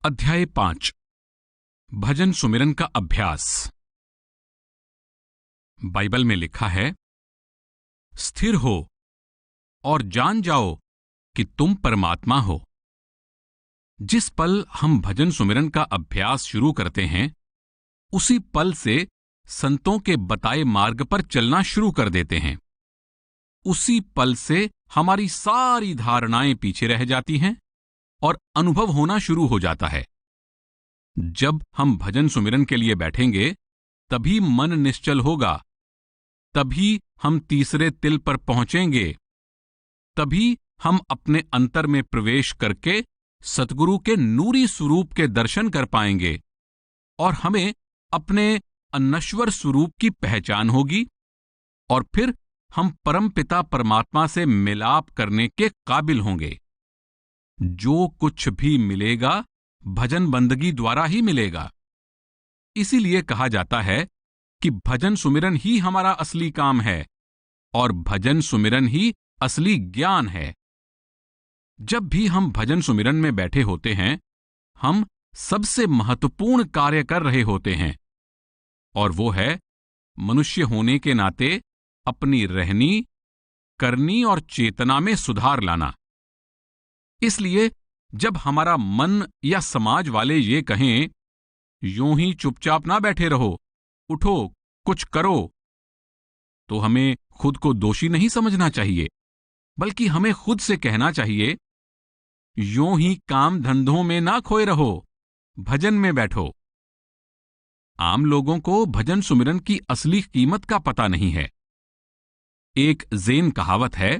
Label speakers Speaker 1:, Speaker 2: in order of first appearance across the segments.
Speaker 1: अध्याय 5 भजन सुमिरन का अभ्यास। बाइबल में लिखा है, स्थिर हो और जान जाओ कि तुम परमात्मा हो। जिस पल हम भजन सुमिरन का अभ्यास शुरू करते हैं, उसी पल से संतों के बताए मार्ग पर चलना शुरू कर देते हैं। उसी पल से हमारी सारी धारणाएं पीछे रह जाती हैं और अनुभव होना शुरू हो जाता है। जब हम भजन सुमिरन के लिए बैठेंगे, तभी मन निश्चल होगा, तभी हम तीसरे तिल पर पहुंचेंगे, तभी हम अपने अंतर में प्रवेश करके सतगुरु के नूरी स्वरूप के दर्शन कर पाएंगे और हमें अपने अनश्वर स्वरूप की पहचान होगी और फिर हम परमपिता परमात्मा से मिलाप करने के काबिल होंगे। जो कुछ भी मिलेगा भजन बंदगी द्वारा ही मिलेगा। इसीलिए कहा जाता है कि भजन सुमिरन ही हमारा असली काम है और भजन सुमिरन ही असली ज्ञान है। जब भी हम भजन सुमिरन में बैठे होते हैं, हम सबसे महत्वपूर्ण कार्य कर रहे होते हैं और वो है मनुष्य होने के नाते अपनी रहनी, करनी और चेतना में सुधार लाना। इसलिए जब हमारा मन या समाज वाले ये कहें, यूं ही चुपचाप ना बैठे रहो, उठो, कुछ करो, तो हमें खुद को दोषी नहीं समझना चाहिए, बल्कि हमें खुद से कहना चाहिए, यूं ही काम धंधों में ना खोए रहो, भजन में बैठो। आम लोगों को भजन सुमिरन की असली कीमत का पता नहीं है। एक ज़ेन कहावत है,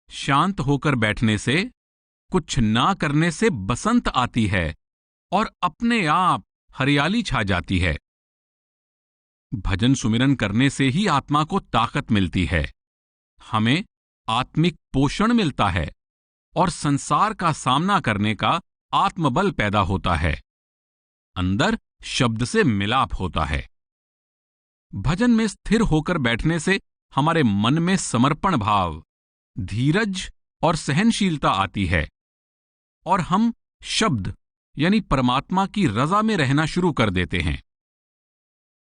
Speaker 1: शांत होकर बैठने से, कुछ ना करने से बसंत आती है और अपने आप हरियाली छा जाती है। भजन सुमिरन करने से ही आत्मा को ताकत मिलती है, हमें आत्मिक पोषण मिलता है और संसार का सामना करने का आत्मबल पैदा होता है। अंदर शब्द से मिलाप होता है। भजन में स्थिर होकर बैठने से हमारे मन में समर्पण भाव, धीरज और सहनशीलता आती है और हम शब्द यानी परमात्मा की रजा में रहना शुरू कर देते हैं।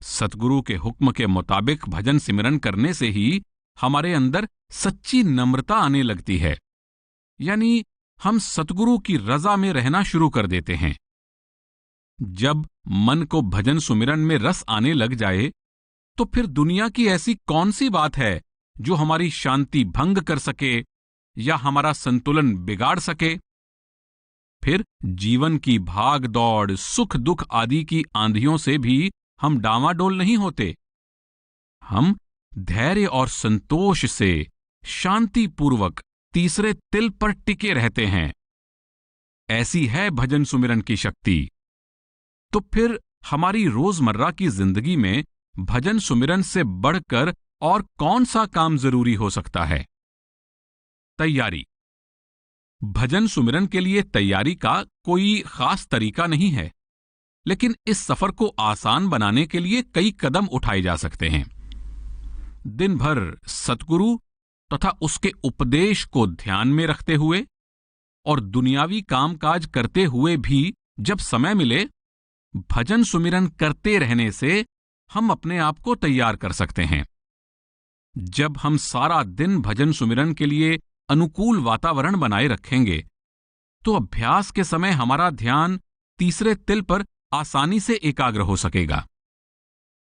Speaker 1: सतगुरु के हुक्म के मुताबिक भजन सिमरन करने से ही हमारे अंदर सच्ची नम्रता आने लगती है, यानी हम सतगुरु की रजा में रहना शुरू कर देते हैं। जब मन को भजन सुमिरन में रस आने लग जाए, तो फिर दुनिया की ऐसी कौन सी बात है जो हमारी शांति भंग कर सके या हमारा संतुलन बिगाड़ सके। फिर जीवन की भाग दौड़, सुख दुख आदि की आंधियों से भी हम डामाडोल नहीं होते। हम धैर्य और संतोष से शांतिपूर्वक तीसरे तिल पर टिके रहते हैं। ऐसी है भजन सुमिरन की शक्ति। तो फिर हमारी रोजमर्रा की जिंदगी में भजन सुमिरन से बढ़कर और कौन सा काम जरूरी हो सकता है? तैयारी। भजन सुमिरन के लिए तैयारी का कोई खास तरीका नहीं है, लेकिन इस सफर को आसान बनाने के लिए कई कदम उठाए जा सकते हैं। दिन भर सतगुरु तथा उसके उपदेश को ध्यान में रखते हुए और दुनियावी कामकाज करते हुए भी जब समय मिले, भजन सुमिरन करते रहने से हम अपने आप को तैयार कर सकते हैं। जब हम सारा दिन भजन सुमिरन के लिए अनुकूल वातावरण बनाए रखेंगे, तो अभ्यास के समय हमारा ध्यान तीसरे तिल पर आसानी से एकाग्र हो सकेगा।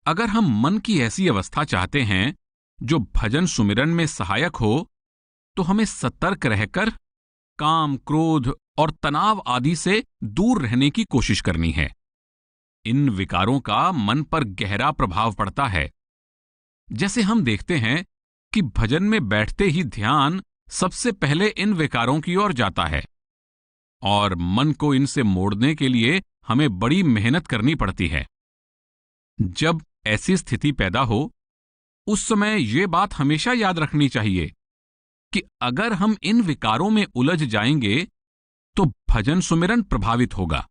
Speaker 1: अगर हम मन की ऐसी अवस्था चाहते हैं जो भजन सुमिरन में सहायक हो, तो हमें सतर्क रहकर काम, क्रोध और तनाव आदि से दूर रहने की कोशिश करनी है। इन विकारों का मन पर गहरा प्रभाव पड़ता है। जैसे हम देखते हैं कि भजन में बैठते ही ध्यान सबसे पहले इन विकारों की ओर जाता है और मन को इनसे मोड़ने के लिए हमें बड़ी मेहनत करनी पड़ती है। जब ऐसी स्थिति पैदा हो, उस समय ये बात हमेशा याद रखनी चाहिए कि अगर हम इन विकारों में उलझ जाएंगे, तो भजन सुमिरन प्रभावित होगा।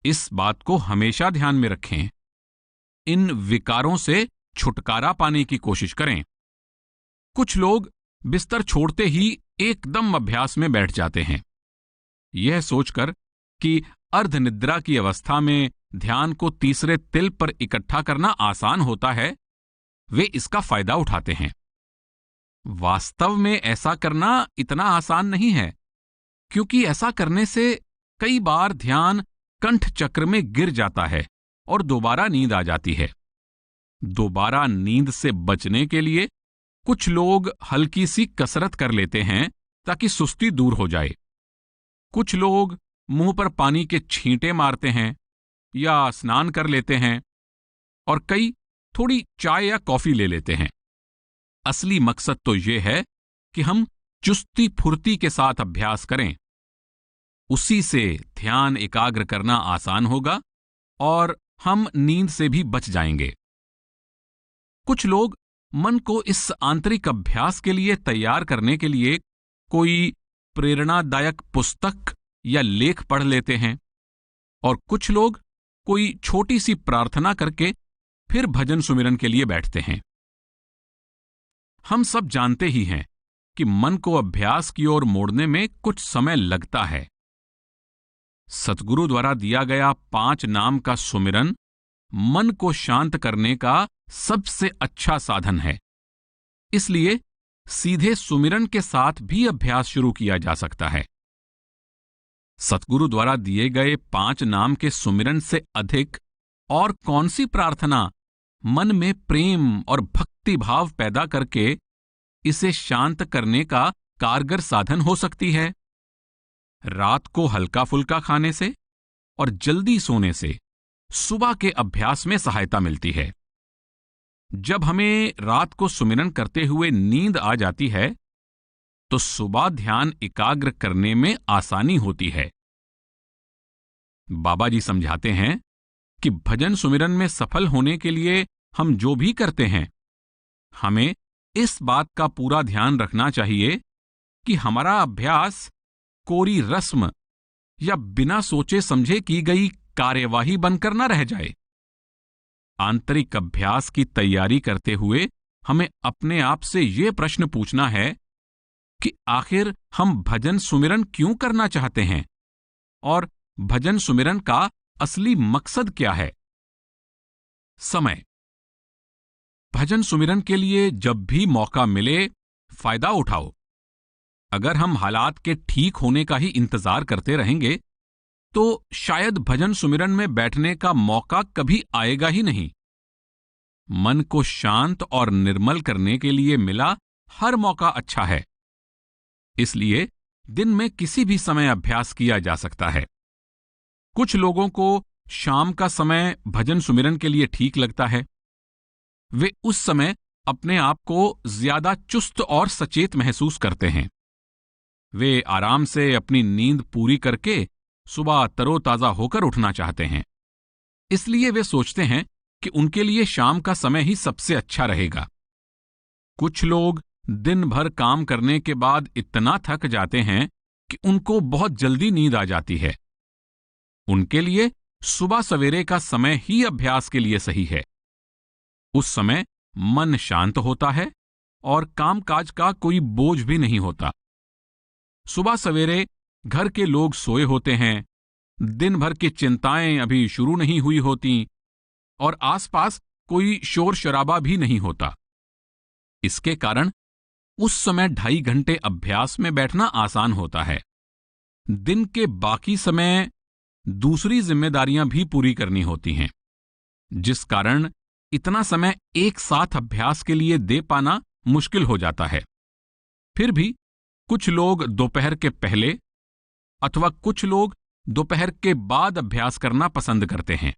Speaker 1: इस बात को हमेशा ध्यान में रखें। इन विकारों से छुटकारा पाने की कोशिश करें। कुछ लोग बिस्तर छोड़ते ही एकदम अभ्यास में बैठ जाते हैं, यह सोचकर कि अर्धनिद्रा की अवस्था में ध्यान को तीसरे तिल पर इकट्ठा करना आसान होता है, वे इसका फायदा उठाते हैं। वास्तव में ऐसा करना इतना आसान नहीं है, क्योंकि ऐसा करने से कई बार ध्यान कंठ चक्र में गिर जाता है और दोबारा नींद आ जाती है। दोबारा नींद से बचने के लिए कुछ लोग हल्की सी कसरत कर लेते हैं ताकि सुस्ती दूर हो जाए। कुछ लोग मुंह पर पानी के छींटे मारते हैं या स्नान कर लेते हैं, और कई थोड़ी चाय या कॉफी ले लेते हैं। असली मकसद तो यह है कि हम चुस्ती फुर्ती के साथ अभ्यास करें। उसी से ध्यान एकाग्र करना आसान होगा और हम नींद से भी बच जाएंगे। कुछ लोग मन को इस आंतरिक अभ्यास के लिए तैयार करने के लिए कोई प्रेरणादायक पुस्तक या लेख पढ़ लेते हैं, और कुछ लोग कोई छोटी सी प्रार्थना करके फिर भजन सुमिरन के लिए बैठते हैं। हम सब जानते ही हैं कि मन को अभ्यास की ओर मोड़ने में कुछ समय लगता है। सतगुरु द्वारा दिया गया 5 नाम का सुमिरन मन को शांत करने का सबसे अच्छा साधन है। इसलिए सीधे सुमिरन के साथ भी अभ्यास शुरू किया जा सकता है। सतगुरु द्वारा दिए गए 5 नाम के सुमिरन से अधिक और कौन सी प्रार्थना मन में प्रेम और भक्ति भाव पैदा करके इसे शांत करने का कारगर साधन हो सकती है? रात को हल्का फुल्का खाने से और जल्दी सोने से सुबह के अभ्यास में सहायता मिलती है। जब हमें रात को सुमिरन करते हुए नींद आ जाती है, तो सुबह ध्यान एकाग्र करने में आसानी होती है। बाबा जी समझाते हैं कि भजन सुमिरन में सफल होने के लिए हम जो भी करते हैं, हमें इस बात का पूरा ध्यान रखना चाहिए कि हमारा अभ्यास कोरी रस्म या बिना सोचे समझे की गई कार्यवाही बनकर न रह जाए। आंतरिक अभ्यास की तैयारी करते हुए हमें अपने आप से यह प्रश्न पूछना है कि आखिर हम भजन सुमिरन क्यों करना चाहते हैं और भजन सुमिरन का असली मकसद क्या है। समय। भजन सुमिरन के लिए जब भी मौका मिले फायदा उठाओ। अगर हम हालात के ठीक होने का ही इंतजार करते रहेंगे तो शायद भजन सुमिरन में बैठने का मौका कभी आएगा ही नहीं। मन को शांत और निर्मल करने के लिए मिला हर मौका अच्छा है, इसलिए दिन में किसी भी समय अभ्यास किया जा सकता है। कुछ लोगों को शाम का समय भजन सुमिरन के लिए ठीक लगता है। वे उस समय अपने आप को ज्यादा चुस्त और सचेत महसूस करते हैं। वे आराम से अपनी नींद पूरी करके सुबह तरोताजा होकर उठना चाहते हैं, इसलिए वे सोचते हैं कि उनके लिए शाम का समय ही सबसे अच्छा रहेगा। कुछ लोग दिन भर काम करने के बाद इतना थक जाते हैं कि उनको बहुत जल्दी नींद आ जाती है। उनके लिए सुबह सवेरे का समय ही अभ्यास के लिए सही है। उस समय मन शांत होता है और कामकाज का कोई बोझ भी नहीं होता। सुबह सवेरे घर के लोग सोए होते हैं, दिन भर की चिंताएं अभी शुरू नहीं हुई होती और आसपास कोई शोर शराबा भी नहीं होता। इसके कारण उस समय 2.5 घंटे अभ्यास में बैठना आसान होता है। दिन के बाकी समय दूसरी जिम्मेदारियां भी पूरी करनी होती हैं, जिस कारण इतना समय एक साथ अभ्यास के लिए दे पाना मुश्किल हो जाता है। फिर भी कुछ लोग दोपहर के पहले अथवा कुछ लोग दोपहर के बाद अभ्यास करना पसंद करते हैं।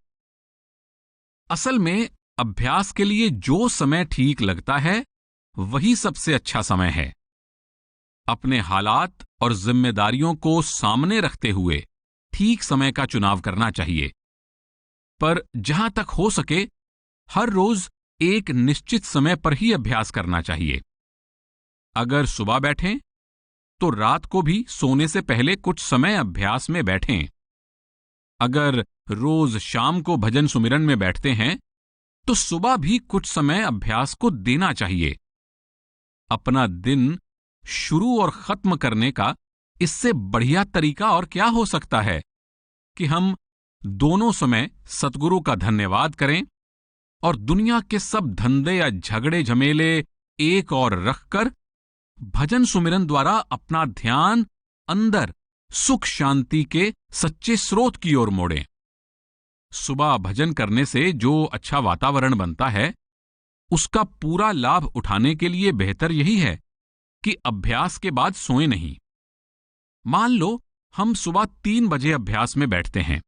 Speaker 1: असल में अभ्यास के लिए जो समय ठीक लगता है वही सबसे अच्छा समय है। अपने हालात और जिम्मेदारियों को सामने रखते हुए ठीक समय का चुनाव करना चाहिए, पर जहां तक हो सके हर रोज एक निश्चित समय पर ही अभ्यास करना चाहिए। अगर सुबह बैठें तो रात को भी सोने से पहले कुछ समय अभ्यास में बैठें। अगर रोज शाम को भजन सुमिरन में बैठते हैं तो सुबह भी कुछ समय अभ्यास को देना चाहिए। अपना दिन शुरू और खत्म करने का इससे बढ़िया तरीका और क्या हो सकता है। कि हम दोनों समय सतगुरु का धन्यवाद करें और दुनिया के सब धंधे या झगड़े झमेले एक और रखकर भजन सुमिरन द्वारा अपना ध्यान अंदर सुख शांति के सच्चे स्रोत की ओर मोड़ें। सुबह भजन करने से जो अच्छा वातावरण बनता है, उसका पूरा लाभ उठाने के लिए बेहतर यही है कि अभ्यास के बाद सोएं नहीं। मान लो हम सुबह 3 बजे अभ्यास में बैठते हैं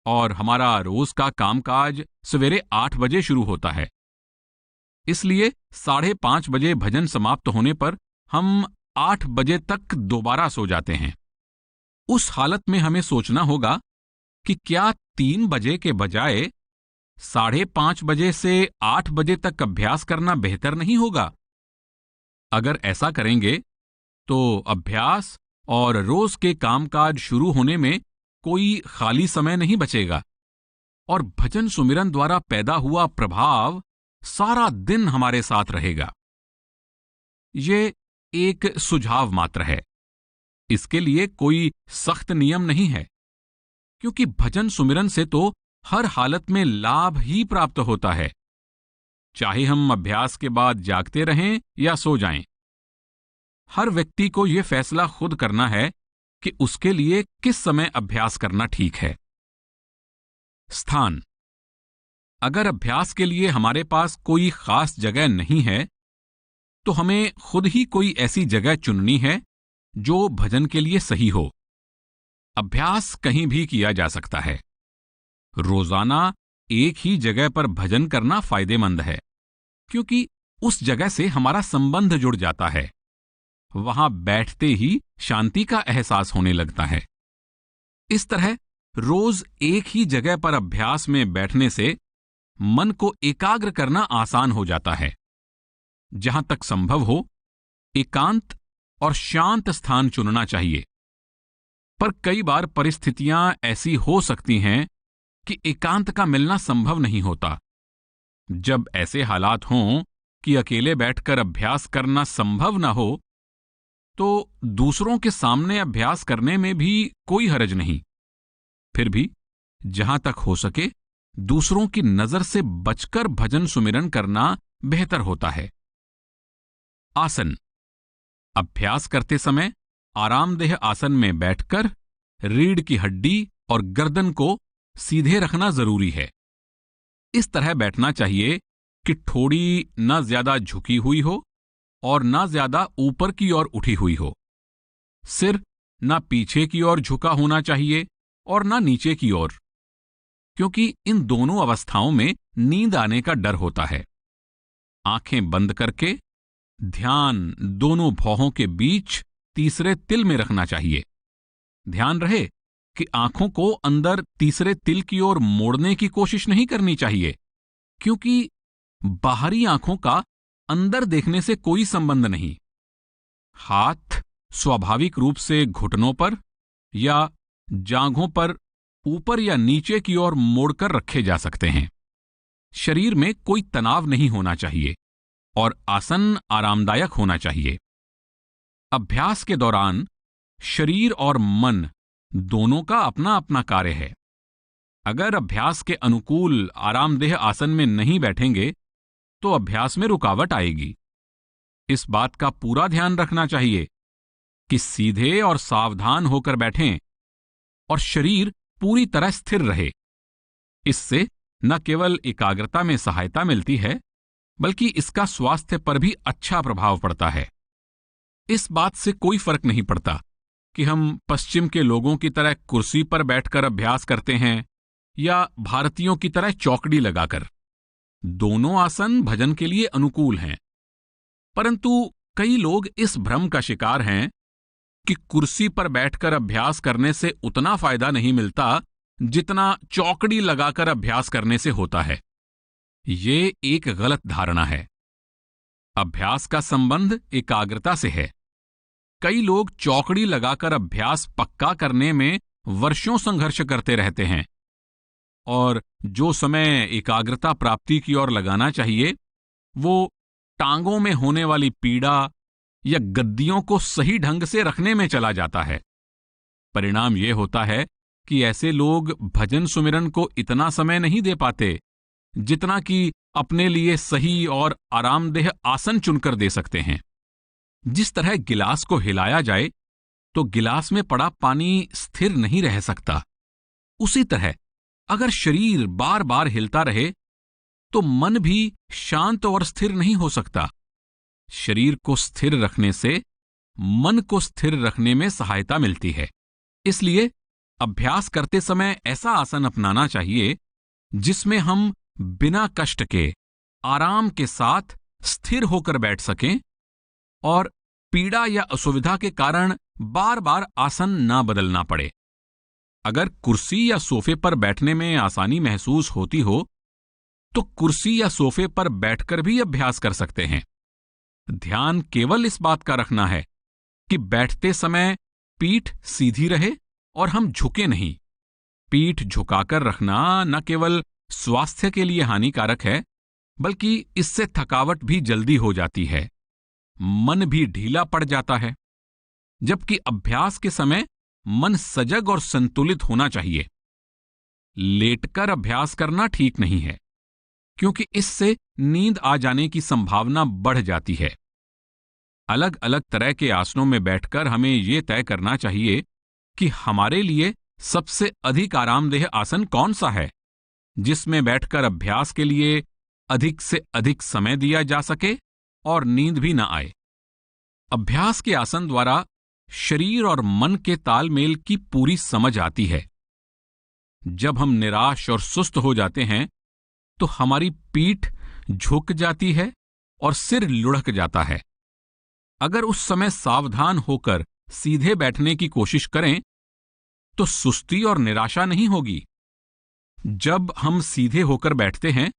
Speaker 1: और हमारा रोज का कामकाज सवेरे 8 बजे शुरू होता है, इसलिए 5:30 बजे भजन समाप्त होने पर हम 8 बजे तक दोबारा सो जाते हैं। उस हालत में हमें सोचना होगा कि क्या 3 बजे के बजाय 5:30 बजे से 8 बजे तक अभ्यास करना बेहतर नहीं होगा? अगर ऐसा करेंगे तो अभ्यास और रोज के कामकाज शुरू होने में कोई खाली समय नहीं बचेगा और भजन सुमिरन द्वारा पैदा हुआ प्रभाव सारा दिन हमारे साथ रहेगा। ये एक सुझाव मात्र है, इसके लिए कोई सख्त नियम नहीं है, क्योंकि भजन सुमिरन से तो हर हालत में लाभ ही प्राप्त होता है, चाहे हम अभ्यास के बाद जागते रहें या सो जाएं। हर व्यक्ति को यह फैसला खुद करना है कि उसके लिए किस समय अभ्यास करना ठीक है। स्थान: अगर अभ्यास के लिए हमारे पास कोई खास जगह नहीं है, तो हमें खुद ही कोई ऐसी जगह चुननी है जो भजन के लिए सही हो। अभ्यास कहीं भी किया जा सकता है। रोजाना एक ही जगह पर भजन करना फायदेमंद है, क्योंकि उस जगह से हमारा संबंध जुड़ जाता है। वहां बैठते ही शांति का एहसास होने लगता है। इस तरह रोज एक ही जगह पर अभ्यास में बैठने से मन को एकाग्र करना आसान हो जाता है। जहां तक संभव हो, एकांत और शांत स्थान चुनना चाहिए। पर कई बार परिस्थितियां ऐसी हो सकती हैं कि एकांत का मिलना संभव नहीं होता। जब ऐसे हालात हों कि अकेले बैठकर अभ्यास करना संभव न हो, तो दूसरों के सामने अभ्यास करने में भी कोई हर्ज नहीं। फिर भी जहां तक हो सके दूसरों की नजर से बचकर भजन सुमिरन करना बेहतर होता है। आसन: अभ्यास करते समय आरामदेह आसन में बैठकर रीढ़ की हड्डी और गर्दन को सीधे रखना जरूरी है। इस तरह बैठना चाहिए कि ठोड़ी न ज्यादा झुकी हुई हो और न ज्यादा ऊपर की ओर उठी हुई हो। सिर न पीछे की ओर झुका होना चाहिए और न नीचे की ओर, क्योंकि इन दोनों अवस्थाओं में नींद आने का डर होता है। आंखें बंद करके ध्यान दोनों भौहों के बीच तीसरे तिल में रखना चाहिए। ध्यान रहे कि आंखों को अंदर तीसरे तिल की ओर मोड़ने की कोशिश नहीं करनी चाहिए, क्योंकि बाहरी आंखों का अंदर देखने से कोई संबंध नहीं। हाथ स्वाभाविक रूप से घुटनों पर या जांघों पर ऊपर या नीचे की ओर मोड़कर रखे जा सकते हैं। शरीर में कोई तनाव नहीं होना चाहिए और आसन आरामदायक होना चाहिए। अभ्यास के दौरान शरीर और मन दोनों का अपना अपना कार्य है। अगर अभ्यास के अनुकूल आरामदेह आसन में नहीं बैठेंगे तो अभ्यास में रुकावट आएगी। इस बात का पूरा ध्यान रखना चाहिए कि सीधे और सावधान होकर बैठें और शरीर पूरी तरह स्थिर रहे। इससे न केवल एकाग्रता में सहायता मिलती है, बल्कि इसका स्वास्थ्य पर भी अच्छा प्रभाव पड़ता है। इस बात से कोई फर्क नहीं पड़ता कि हम पश्चिम के लोगों की तरह कुर्सी पर बैठकर अभ्यास करते हैं या भारतीयों की तरह चौकड़ी लगाकर। दोनों आसन भजन के लिए अनुकूल हैं, परंतु कई लोग इस भ्रम का शिकार हैं कि कुर्सी पर बैठकर अभ्यास करने से उतना फायदा नहीं मिलता जितना चौकड़ी लगाकर अभ्यास करने से होता है। ये एक गलत धारणा है। अभ्यास का संबंध एकाग्रता से है। कई लोग चौकड़ी लगाकर अभ्यास पक्का करने में वर्षों संघर्ष करते रहते हैं और जो समय एकाग्रता प्राप्ति की ओर लगाना चाहिए वो टांगों में होने वाली पीड़ा या गद्दियों को सही ढंग से रखने में चला जाता है। परिणाम यह होता है कि ऐसे लोग भजन सुमिरन को इतना समय नहीं दे पाते जितना कि अपने लिए सही और आरामदेह आसन चुनकर दे सकते हैं। जिस तरह गिलास को हिलाया जाए तो गिलास में पड़ा पानी स्थिर नहीं रह सकता, उसी तरह अगर शरीर बार बार हिलता रहे तो मन भी शांत और स्थिर नहीं हो सकता। शरीर को स्थिर रखने से मन को स्थिर रखने में सहायता मिलती है। इसलिए अभ्यास करते समय ऐसा आसन अपनाना चाहिए जिसमें हम बिना कष्ट के आराम के साथ स्थिर होकर बैठ सकें और पीड़ा या असुविधा के कारण बार बार आसन ना बदलना पड़े। अगर कुर्सी या सोफे पर बैठने में आसानी महसूस होती हो तो कुर्सी या सोफे पर बैठकर भी अभ्यास कर सकते हैं। ध्यान केवल इस बात का रखना है कि बैठते समय पीठ सीधी रहे और हम झुके नहीं। पीठ झुकाकर रखना न केवल स्वास्थ्य के लिए हानिकारक है, बल्कि इससे थकावट भी जल्दी हो जाती है, मन भी ढीला पड़ जाता है। जबकि अभ्यास के समय मन सजग और संतुलित होना चाहिए। लेटकर अभ्यास करना ठीक नहीं है, क्योंकि इससे नींद आ जाने की संभावना बढ़ जाती है। अलग अलग तरह के आसनों में बैठकर हमें यह तय करना चाहिए कि हमारे लिए सबसे अधिक आरामदेह आसन कौन सा है, जिसमें बैठकर अभ्यास के लिए अधिक से अधिक समय दिया जा सके और नींद भी न आए। अभ्यास के आसन द्वारा शरीर और मन के तालमेल की पूरी समझ आती है। जब हम निराश और सुस्त हो जाते हैं तो हमारी पीठ झुक जाती है और सिर लुढ़क जाता है। अगर उस समय सावधान होकर सीधे बैठने की कोशिश करें तो सुस्ती और निराशा नहीं होगी। जब हम सीधे होकर बैठते हैं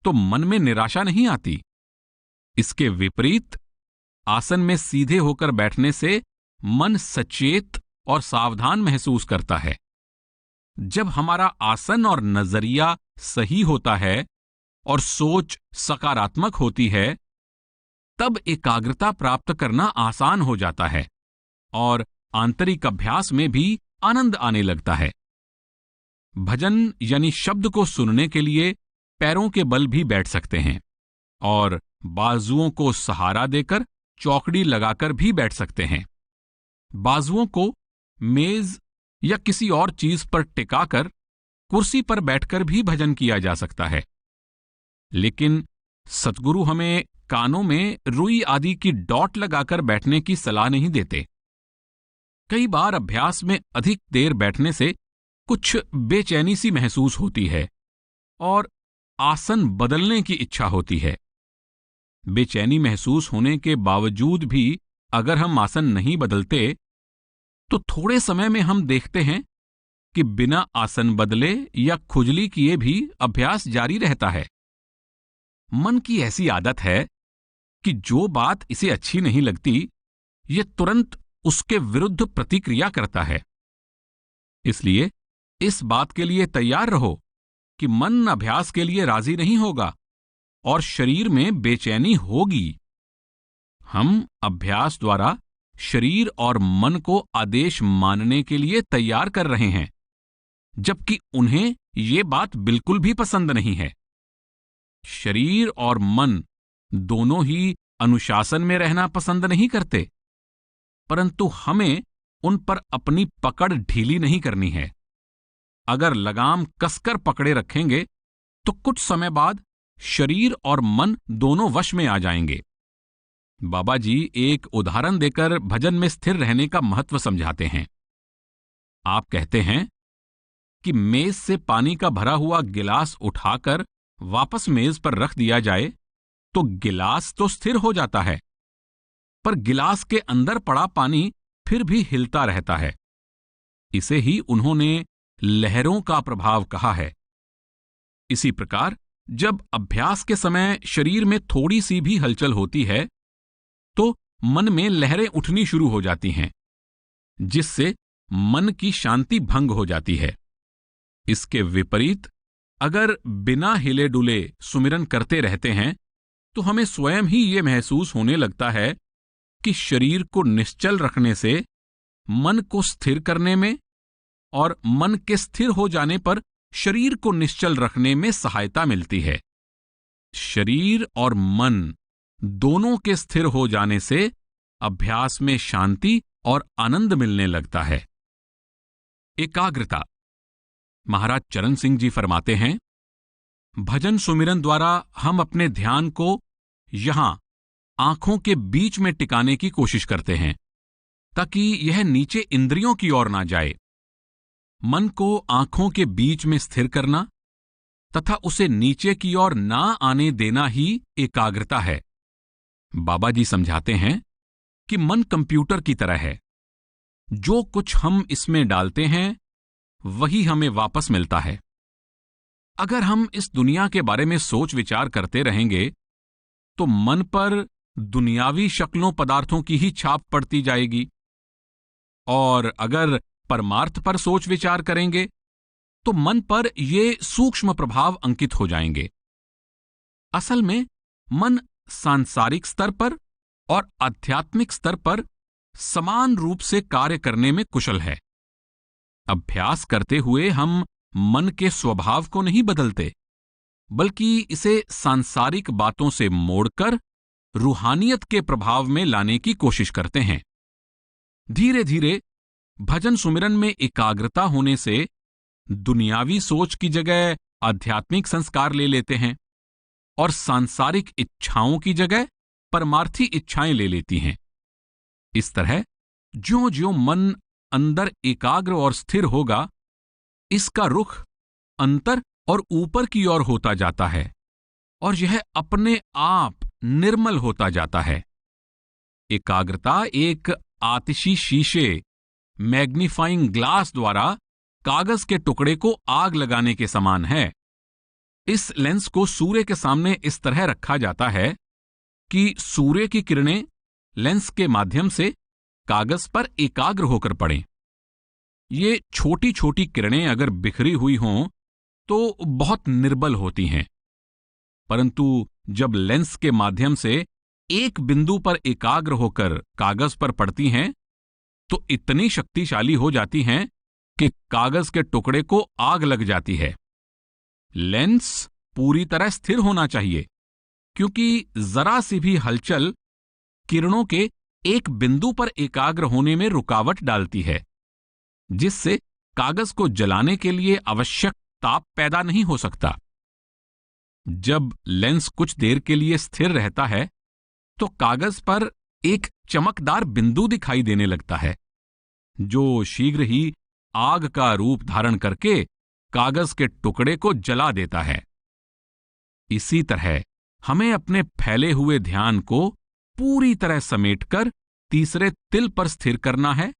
Speaker 1: तो मन में निराशा नहीं आती। इसके विपरीत आसन में सीधे होकर बैठने से मन सचेत और सावधान महसूस करता है। जब हमारा आसन और नजरिया सही होता है और सोच सकारात्मक होती है, तब एकाग्रता प्राप्त करना आसान हो जाता है और आंतरिक अभ्यास में भी आनंद आने लगता है। भजन यानी शब्द को सुनने के लिए पैरों के बल भी बैठ सकते हैं और बाजुओं को सहारा देकर चौकड़ी लगाकर भी बैठ सकते हैं। बाजुओं को मेज या किसी और चीज पर टिकाकर कुर्सी पर बैठकर भी भजन किया जा सकता है। लेकिन सतगुरु हमें कानों में रुई आदि की डॉट लगाकर बैठने की सलाह नहीं देते। कई बार अभ्यास में अधिक देर बैठने से कुछ बेचैनी सी महसूस होती है और आसन बदलने की इच्छा होती है। बेचैनी महसूस होने के बावजूद भी अगर हम आसन नहीं बदलते तो थोड़े समय में हम देखते हैं कि बिना आसन बदले या खुजली किए भी अभ्यास जारी रहता है। मन की ऐसी आदत है कि जो बात इसे अच्छी नहीं लगती, यह तुरंत उसके विरुद्ध प्रतिक्रिया करता है। इसलिए इस बात के लिए तैयार रहो कि मन अभ्यास के लिए राजी नहीं होगा और शरीर में बेचैनी होगी। हम अभ्यास द्वारा शरीर और मन को आदेश मानने के लिए तैयार कर रहे हैं, जबकि उन्हें ये बात बिल्कुल भी पसंद नहीं है। शरीर और मन दोनों ही अनुशासन में रहना पसंद नहीं करते, परंतु हमें उन पर अपनी पकड़ ढीली नहीं करनी है। अगर लगाम कसकर पकड़े रखेंगे तो कुछ समय बाद शरीर और मन दोनों वश में आ जाएंगे। बाबा जी एक उदाहरण देकर भजन में स्थिर रहने का महत्व समझाते हैं। आप कहते हैं कि मेज से पानी का भरा हुआ गिलास उठाकर वापस मेज पर रख दिया जाए तो गिलास तो स्थिर हो जाता है, पर गिलास के अंदर पड़ा पानी फिर भी हिलता रहता है। इसे ही उन्होंने लहरों का प्रभाव कहा है। इसी प्रकार जब अभ्यास के समय शरीर में थोड़ी सी भी हलचल होती है तो मन में लहरें उठनी शुरू हो जाती हैं, जिससे मन की शांति भंग हो जाती है। इसके विपरीत अगर बिना हिले डुले सुमिरन करते रहते हैं तो हमें स्वयं ही ये महसूस होने लगता है कि शरीर को निश्चल रखने से मन को स्थिर करने में और मन के स्थिर हो जाने पर शरीर को निश्चल रखने में सहायता मिलती है। शरीर और मन दोनों के स्थिर हो जाने से अभ्यास में शांति और आनंद मिलने लगता है। एकाग्रता। महाराज चरण सिंह जी फरमाते हैं, भजन सुमिरन द्वारा हम अपने ध्यान को यहां आंखों के बीच में टिकाने की कोशिश करते हैं ताकि यह नीचे इंद्रियों की ओर ना जाए। मन को आंखों के बीच में स्थिर करना तथा उसे नीचे की ओर ना आने देना ही एकाग्रता है। बाबा जी समझाते हैं कि मन कंप्यूटर की तरह है, जो कुछ हम इसमें डालते हैं वही हमें वापस मिलता है। अगर हम इस दुनिया के बारे में सोच विचार करते रहेंगे तो मन पर दुनियावी शक्लों पदार्थों की ही छाप पड़ती जाएगी, और अगर परमार्थ पर सोच विचार करेंगे तो मन पर ये सूक्ष्म प्रभाव अंकित हो जाएंगे। असल में मन सांसारिक स्तर पर और आध्यात्मिक स्तर पर समान रूप से कार्य करने में कुशल है। अभ्यास करते हुए हम मन के स्वभाव को नहीं बदलते, बल्कि इसे सांसारिक बातों से मोड़कर रूहानियत के प्रभाव में लाने की कोशिश करते हैं। धीरे धीरे भजन सुमिरन में एकाग्रता होने से दुनियावी सोच की जगह आध्यात्मिक संस्कार ले लेते हैं और सांसारिक इच्छाओं की जगह परमार्थी इच्छाएं ले लेती हैं। इस तरह ज्यों ज्यों मन अंदर एकाग्र और स्थिर होगा, इसका रुख अंतर और ऊपर की ओर होता जाता है और यह अपने आप निर्मल होता जाता है। एकाग्रता एक आतिशी शीशे, मैग्नीफाइंग ग्लास द्वारा कागज के टुकड़े को आग लगाने के समान है। इस लेंस को सूर्य के सामने इस तरह रखा जाता है कि सूर्य की किरणें लेंस के माध्यम से कागज पर एकाग्र होकर पड़ें। ये छोटी छोटी किरणें अगर बिखरी हुई हों तो बहुत निर्बल होती हैं, परंतु जब लेंस के माध्यम से एक बिंदु पर एकाग्र होकर कागज पर पड़ती हैं तो इतनी शक्तिशाली हो जाती हैं कि कागज के टुकड़े को आग लग जाती है। लेंस पूरी तरह स्थिर होना चाहिए, क्योंकि जरा सी भी हलचल किरणों के एक बिंदु पर एकाग्र होने में रुकावट डालती है, जिससे कागज को जलाने के लिए आवश्यक ताप पैदा नहीं हो सकता। जब लेंस कुछ देर के लिए स्थिर रहता है तो कागज पर एक चमकदार बिंदु दिखाई देने लगता है, जो शीघ्र ही आग का रूप धारण करके कागज के टुकड़े को जला देता है। इसी तरह हमें अपने फैले हुए ध्यान को पूरी तरह समेटकर तीसरे तिल पर स्थिर करना है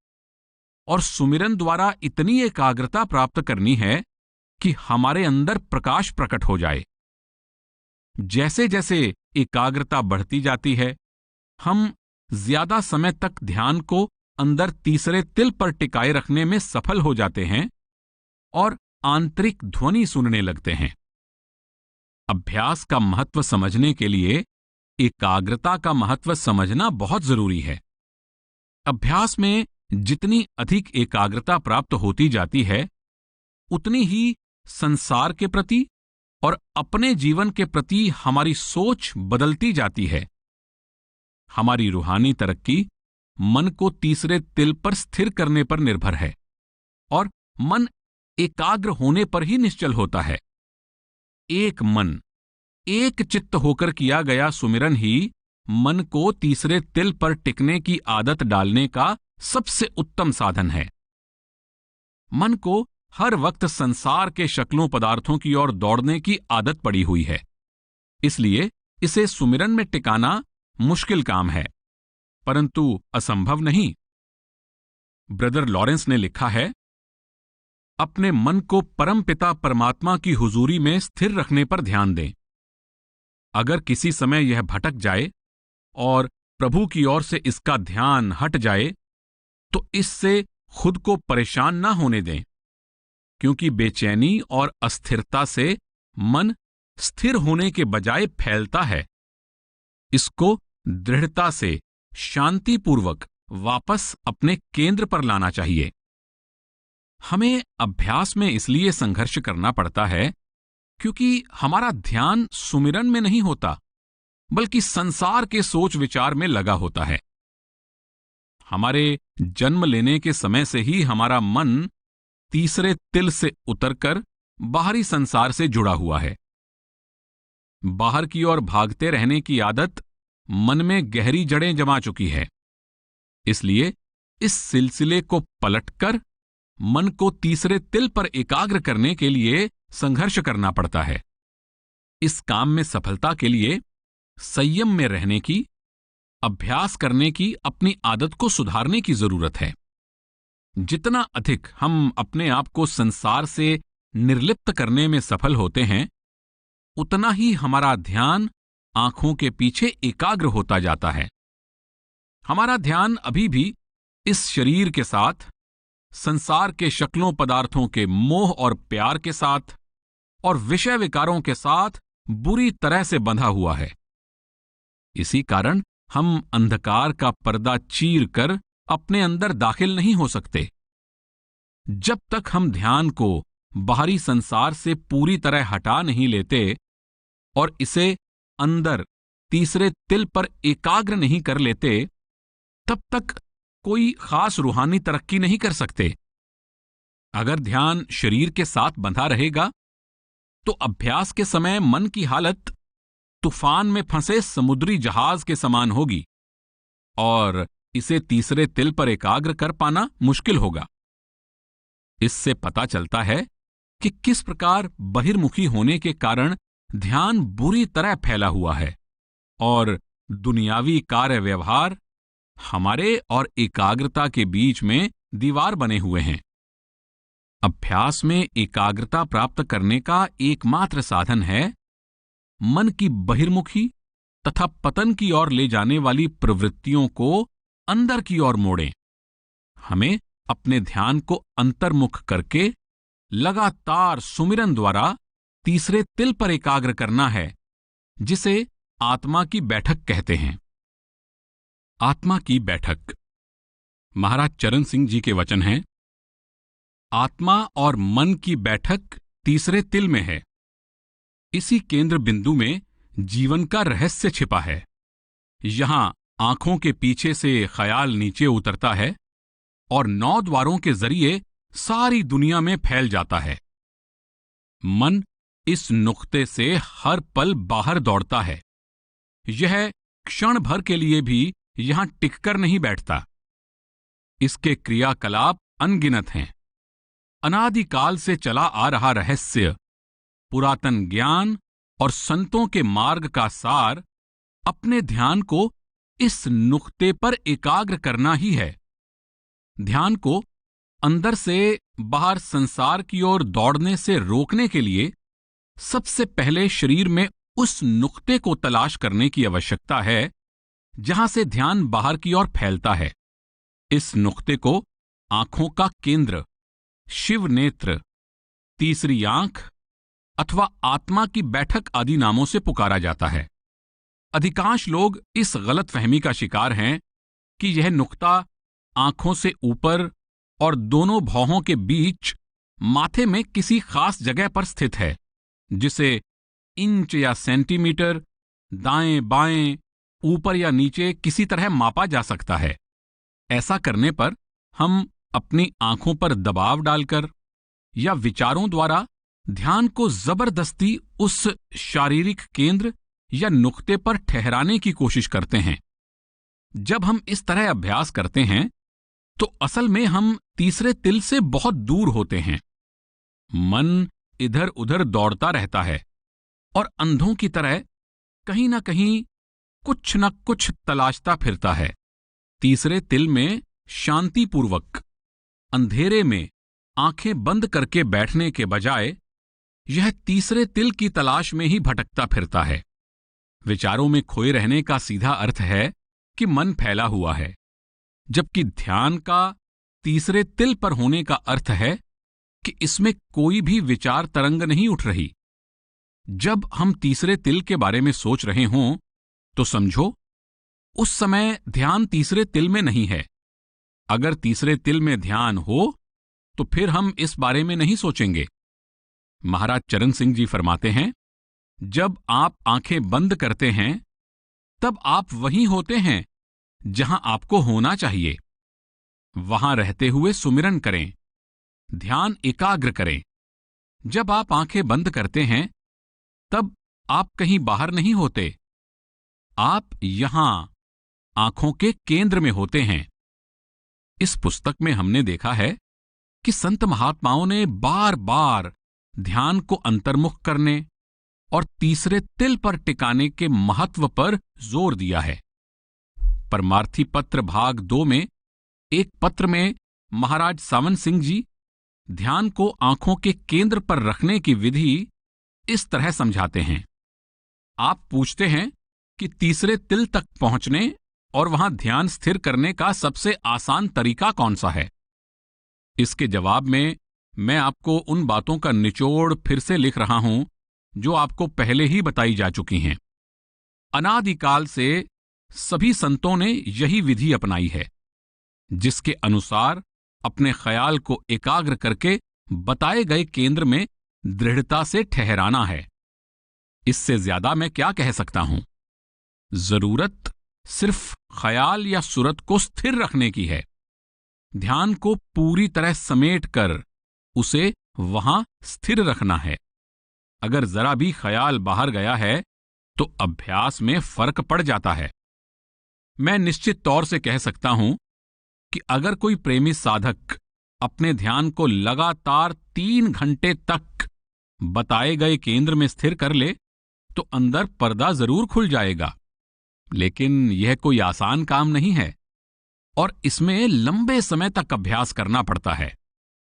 Speaker 1: और सुमिरन द्वारा इतनी एकाग्रता प्राप्त करनी है कि हमारे अंदर प्रकाश प्रकट हो जाए। जैसे जैसे एकाग्रता बढ़ती जाती है, हम ज्यादा समय तक ध्यान को अंदर तीसरे तिल पर टिकाए रखने में सफल हो जाते हैं और आंतरिक ध्वनि सुनने लगते हैं। अभ्यास का महत्व समझने के लिए एकाग्रता का महत्व समझना बहुत जरूरी है। अभ्यास में जितनी अधिक एकाग्रता प्राप्त होती जाती है, उतनी ही संसार के प्रति और अपने जीवन के प्रति हमारी सोच बदलती जाती है। हमारी रूहानी तरक्की मन को तीसरे तिल पर स्थिर करने पर निर्भर है और मन एकाग्र होने पर ही निश्चल होता है। एक मन, एक चित्त होकर किया गया सुमिरन ही मन को तीसरे तिल पर टिकने की आदत डालने का सबसे उत्तम साधन है। मन को हर वक्त संसार के शक्लों पदार्थों की ओर दौड़ने की आदत पड़ी हुई है, इसलिए इसे सुमिरन में टिकाना मुश्किल काम है, परंतु असंभव नहीं। ब्रदर लॉरेंस ने लिखा है, अपने मन को परमपिता परमात्मा की हुजूरी में स्थिर रखने पर ध्यान दें। अगर किसी समय यह भटक जाए और प्रभु की ओर से इसका ध्यान हट जाए तो इससे खुद को परेशान ना होने दें, क्योंकि बेचैनी और अस्थिरता से मन स्थिर होने के बजाय फैलता है। इसको दृढ़ता से शांतिपूर्वक वापस अपने केंद्र पर लाना चाहिए। हमें अभ्यास में इसलिए संघर्ष करना पड़ता है क्योंकि हमारा ध्यान सुमिरन में नहीं होता, बल्कि संसार के सोच विचार में लगा होता है। हमारे जन्म लेने के समय से ही हमारा मन तीसरे तिल से उतरकर बाहरी संसार से जुड़ा हुआ है। बाहर की ओर भागते रहने की आदत मन में गहरी जड़ें जमा चुकी है। इसलिए इस सिलसिले को पलटकर मन को तीसरे तिल पर एकाग्र करने के लिए संघर्ष करना पड़ता है। इस काम में सफलता के लिए संयम में रहने की, अभ्यास करने की, अपनी आदत को सुधारने की जरूरत है। जितना अधिक हम अपने आप को संसार से निर्लिप्त करने में सफल होते हैं, उतना ही हमारा ध्यान आंखों के पीछे एकाग्र होता जाता है। हमारा ध्यान अभी भी इस शरीर के साथ, संसार के शक्लों पदार्थों के मोह और प्यार के साथ और विषय विकारों के साथ बुरी तरह से बंधा हुआ है। इसी कारण हम अंधकार का पर्दा चीर कर अपने अंदर दाखिल नहीं हो सकते। जब तक हम ध्यान को बाहरी संसार से पूरी तरह हटा नहीं लेते और इसे अंदर तीसरे तिल पर एकाग्र नहीं कर लेते, तब तक कोई खास रूहानी तरक्की नहीं कर सकते। अगर ध्यान शरीर के साथ बंधा रहेगा तो अभ्यास के समय मन की हालत तूफान में फंसे समुद्री जहाज के समान होगी और इसे तीसरे तिल पर एकाग्र कर पाना मुश्किल होगा। इससे पता चलता है कि किस प्रकार बहिर्मुखी होने के कारण ध्यान बुरी तरह फैला हुआ है और दुनियावी कार्य व्यवहार हमारे और एकाग्रता के बीच में दीवार बने हुए हैं। अभ्यास में एकाग्रता प्राप्त करने का एकमात्र साधन है मन की बहिर्मुखी तथा पतन की ओर ले जाने वाली प्रवृत्तियों को अंदर की ओर मोड़ें। हमें अपने ध्यान को अंतर्मुख करके लगातार सुमिरन द्वारा तीसरे तिल पर एकाग्र करना है, जिसे आत्मा की बैठक कहते हैं। आत्मा की बैठक। महाराज चरण सिंह जी के वचन हैं, आत्मा और मन की बैठक तीसरे तिल में है। इसी केंद्र बिंदु में जीवन का रहस्य छिपा है। यहां आंखों के पीछे से ख्याल नीचे उतरता है और 9 द्वारों के जरिए सारी दुनिया में फैल जाता है। मन इस नुक्ते से हर पल बाहर दौड़ता है। यह क्षण भर के लिए भी यहां टिककर नहीं बैठता। इसके क्रियाकलाप अनगिनत हैं। अनादिकाल से चला आ रहा रहस्य, पुरातन ज्ञान और संतों के मार्ग का सार अपने ध्यान को इस नुक्ते पर एकाग्र करना ही है। ध्यान को अंदर से बाहर संसार की ओर दौड़ने से रोकने के लिए सबसे पहले शरीर में उस नुक्ते को तलाश करने की आवश्यकता है जहां से ध्यान बाहर की ओर फैलता है। इस नुक्ते को आंखों का केंद्र, शिव नेत्र, तीसरी आंख अथवा आत्मा की बैठक आदि नामों से पुकारा जाता है। अधिकांश लोग इस गलतफहमी का शिकार हैं कि यह नुक्ता आंखों से ऊपर और दोनों भौहों के बीच माथे में किसी खास जगह पर स्थित है, जिसे इंच या सेंटीमीटर दाएं बाएं, ऊपर या नीचे किसी तरह मापा जा सकता है। ऐसा करने पर हम अपनी आंखों पर दबाव डालकर या विचारों द्वारा ध्यान को जबरदस्ती उस शारीरिक केंद्र या नुक्ते पर ठहराने की कोशिश करते हैं। जब हम इस तरह अभ्यास करते हैं तो असल में हम तीसरे तिल से बहुत दूर होते हैं। मन इधर उधर दौड़ता रहता है और अंधों की तरह कहीं ना कहीं कुछ न कुछ तलाशता फिरता है। तीसरे तिल में शांतिपूर्वक अंधेरे में आंखें बंद करके बैठने के बजाय यह तीसरे तिल की तलाश में ही भटकता फिरता है। विचारों में खोए रहने का सीधा अर्थ है कि मन फैला हुआ है, जबकि ध्यान का तीसरे तिल पर होने का अर्थ है कि इसमें कोई भी विचार तरंग नहीं उठ रही। जब हम तीसरे तिल के बारे में सोच रहे हों तो समझो उस समय ध्यान तीसरे तिल में नहीं है। अगर तीसरे तिल में ध्यान हो तो फिर हम इस बारे में नहीं सोचेंगे। महाराज चरण सिंह जी फरमाते हैं, जब आप आंखें बंद करते हैं तब आप वहीं होते हैं जहां आपको होना चाहिए। वहां रहते हुए सुमिरन करें, ध्यान एकाग्र करें। जब आप आंखें बंद करते हैं तब आप कहीं बाहर नहीं होते, आप यहां आंखों के केंद्र में होते हैं। इस पुस्तक में हमने देखा है कि संत महात्माओं ने बार बार ध्यान को अंतर्मुख करने और तीसरे तिल पर टिकाने के महत्व पर जोर दिया है। परमार्थी पत्र भाग 2 में एक पत्र में महाराज सावन सिंह जी ध्यान को आंखों के केंद्र पर रखने की विधि इस तरह समझाते हैं। आप पूछते हैं कि तीसरे तिल तक पहुंचने और वहां ध्यान स्थिर करने का सबसे आसान तरीका कौन सा है? इसके जवाब में मैं आपको उन बातों का निचोड़ फिर से लिख रहा हूं जो आपको पहले ही बताई जा चुकी हैं। अनादिकाल से सभी संतों ने यही विधि अपनाई है, जिसके अनुसार अपने ख्याल को एकाग्र करके बताए गए केंद्र में दृढ़ता से ठहराना है। इससे ज्यादा मैं क्या कह सकता हूं? जरूरत सिर्फ ख्याल या सूरत को स्थिर रखने की है। ध्यान को पूरी तरह समेट कर उसे वहां स्थिर रखना है। अगर जरा भी ख्याल बाहर गया है तो अभ्यास में फर्क पड़ जाता है। मैं निश्चित तौर से कह सकता हूं कि अगर कोई प्रेमी साधक अपने ध्यान को लगातार 3 घंटे तक बताए गए केंद्र में स्थिर कर ले तो अंदर पर्दा जरूर खुल जाएगा। लेकिन यह कोई आसान काम नहीं है और इसमें लंबे समय तक अभ्यास करना पड़ता है।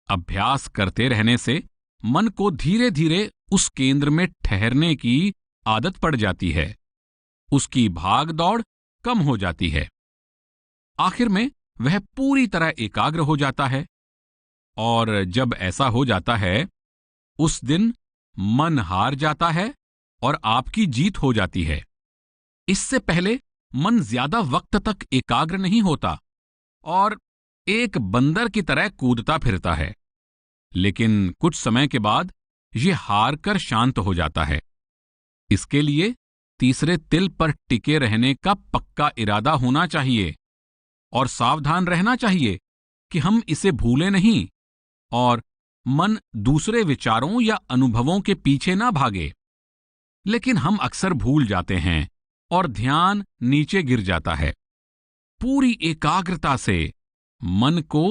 Speaker 1: अभ्यास करते रहने से मन को धीरे धीरे उस केंद्र में ठहरने की आदत पड़ जाती है, उसकी भाग दौड़ कम हो जाती है। आखिर में वह पूरी तरह एकाग्र हो जाता है और जब ऐसा हो जाता है उस दिन मन हार जाता है और आपकी जीत हो जाती है। इससे पहले मन ज्यादा वक्त तक एकाग्र नहीं होता और एक बंदर की तरह कूदता फिरता है, लेकिन कुछ समय के बाद यह हार कर शांत हो जाता है। इसके लिए तीसरे तिल पर टिके रहने का पक्का इरादा होना चाहिए और सावधान रहना चाहिए कि हम इसे भूलें नहीं और मन दूसरे विचारों या अनुभवों के पीछे ना भागे। लेकिन हम अक्सर भूल जाते हैं और ध्यान नीचे गिर जाता है। पूरी एकाग्रता से मन को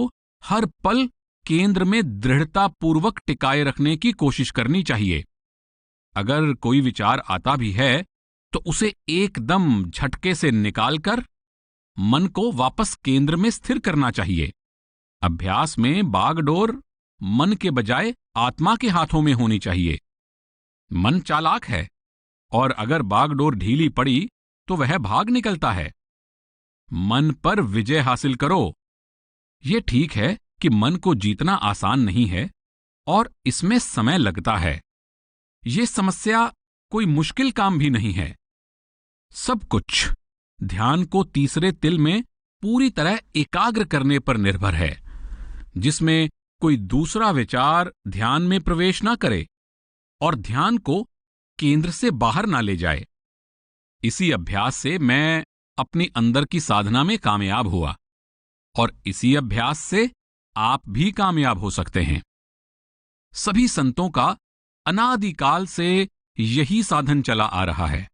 Speaker 1: हर पल केंद्र में दृढ़तापूर्वक टिकाए रखने की कोशिश करनी चाहिए। अगर कोई विचार आता भी है तो उसे एकदम झटके से निकालकर मन को वापस केंद्र में स्थिर करना चाहिए। अभ्यास में बागडोर मन के बजाय आत्मा के हाथों में होनी चाहिए। मन चालाक है और अगर बागडोर ढीली पड़ी तो वह भाग निकलता है। मन पर विजय हासिल करो। यह ठीक है कि मन को जीतना आसान नहीं है और इसमें समय लगता है। यह समस्या कोई मुश्किल काम भी नहीं है। सब कुछ ध्यान को तीसरे तिल में पूरी तरह एकाग्र करने पर निर्भर है, जिसमें कोई दूसरा विचार ध्यान में प्रवेश ना करे और ध्यान को केंद्र से बाहर ना ले जाए। इसी अभ्यास से मैं अपनी अंदर की साधना में कामयाब हुआ और इसी अभ्यास से आप भी कामयाब हो सकते हैं। सभी संतों का अनादिकाल से यही साधन चला आ रहा है।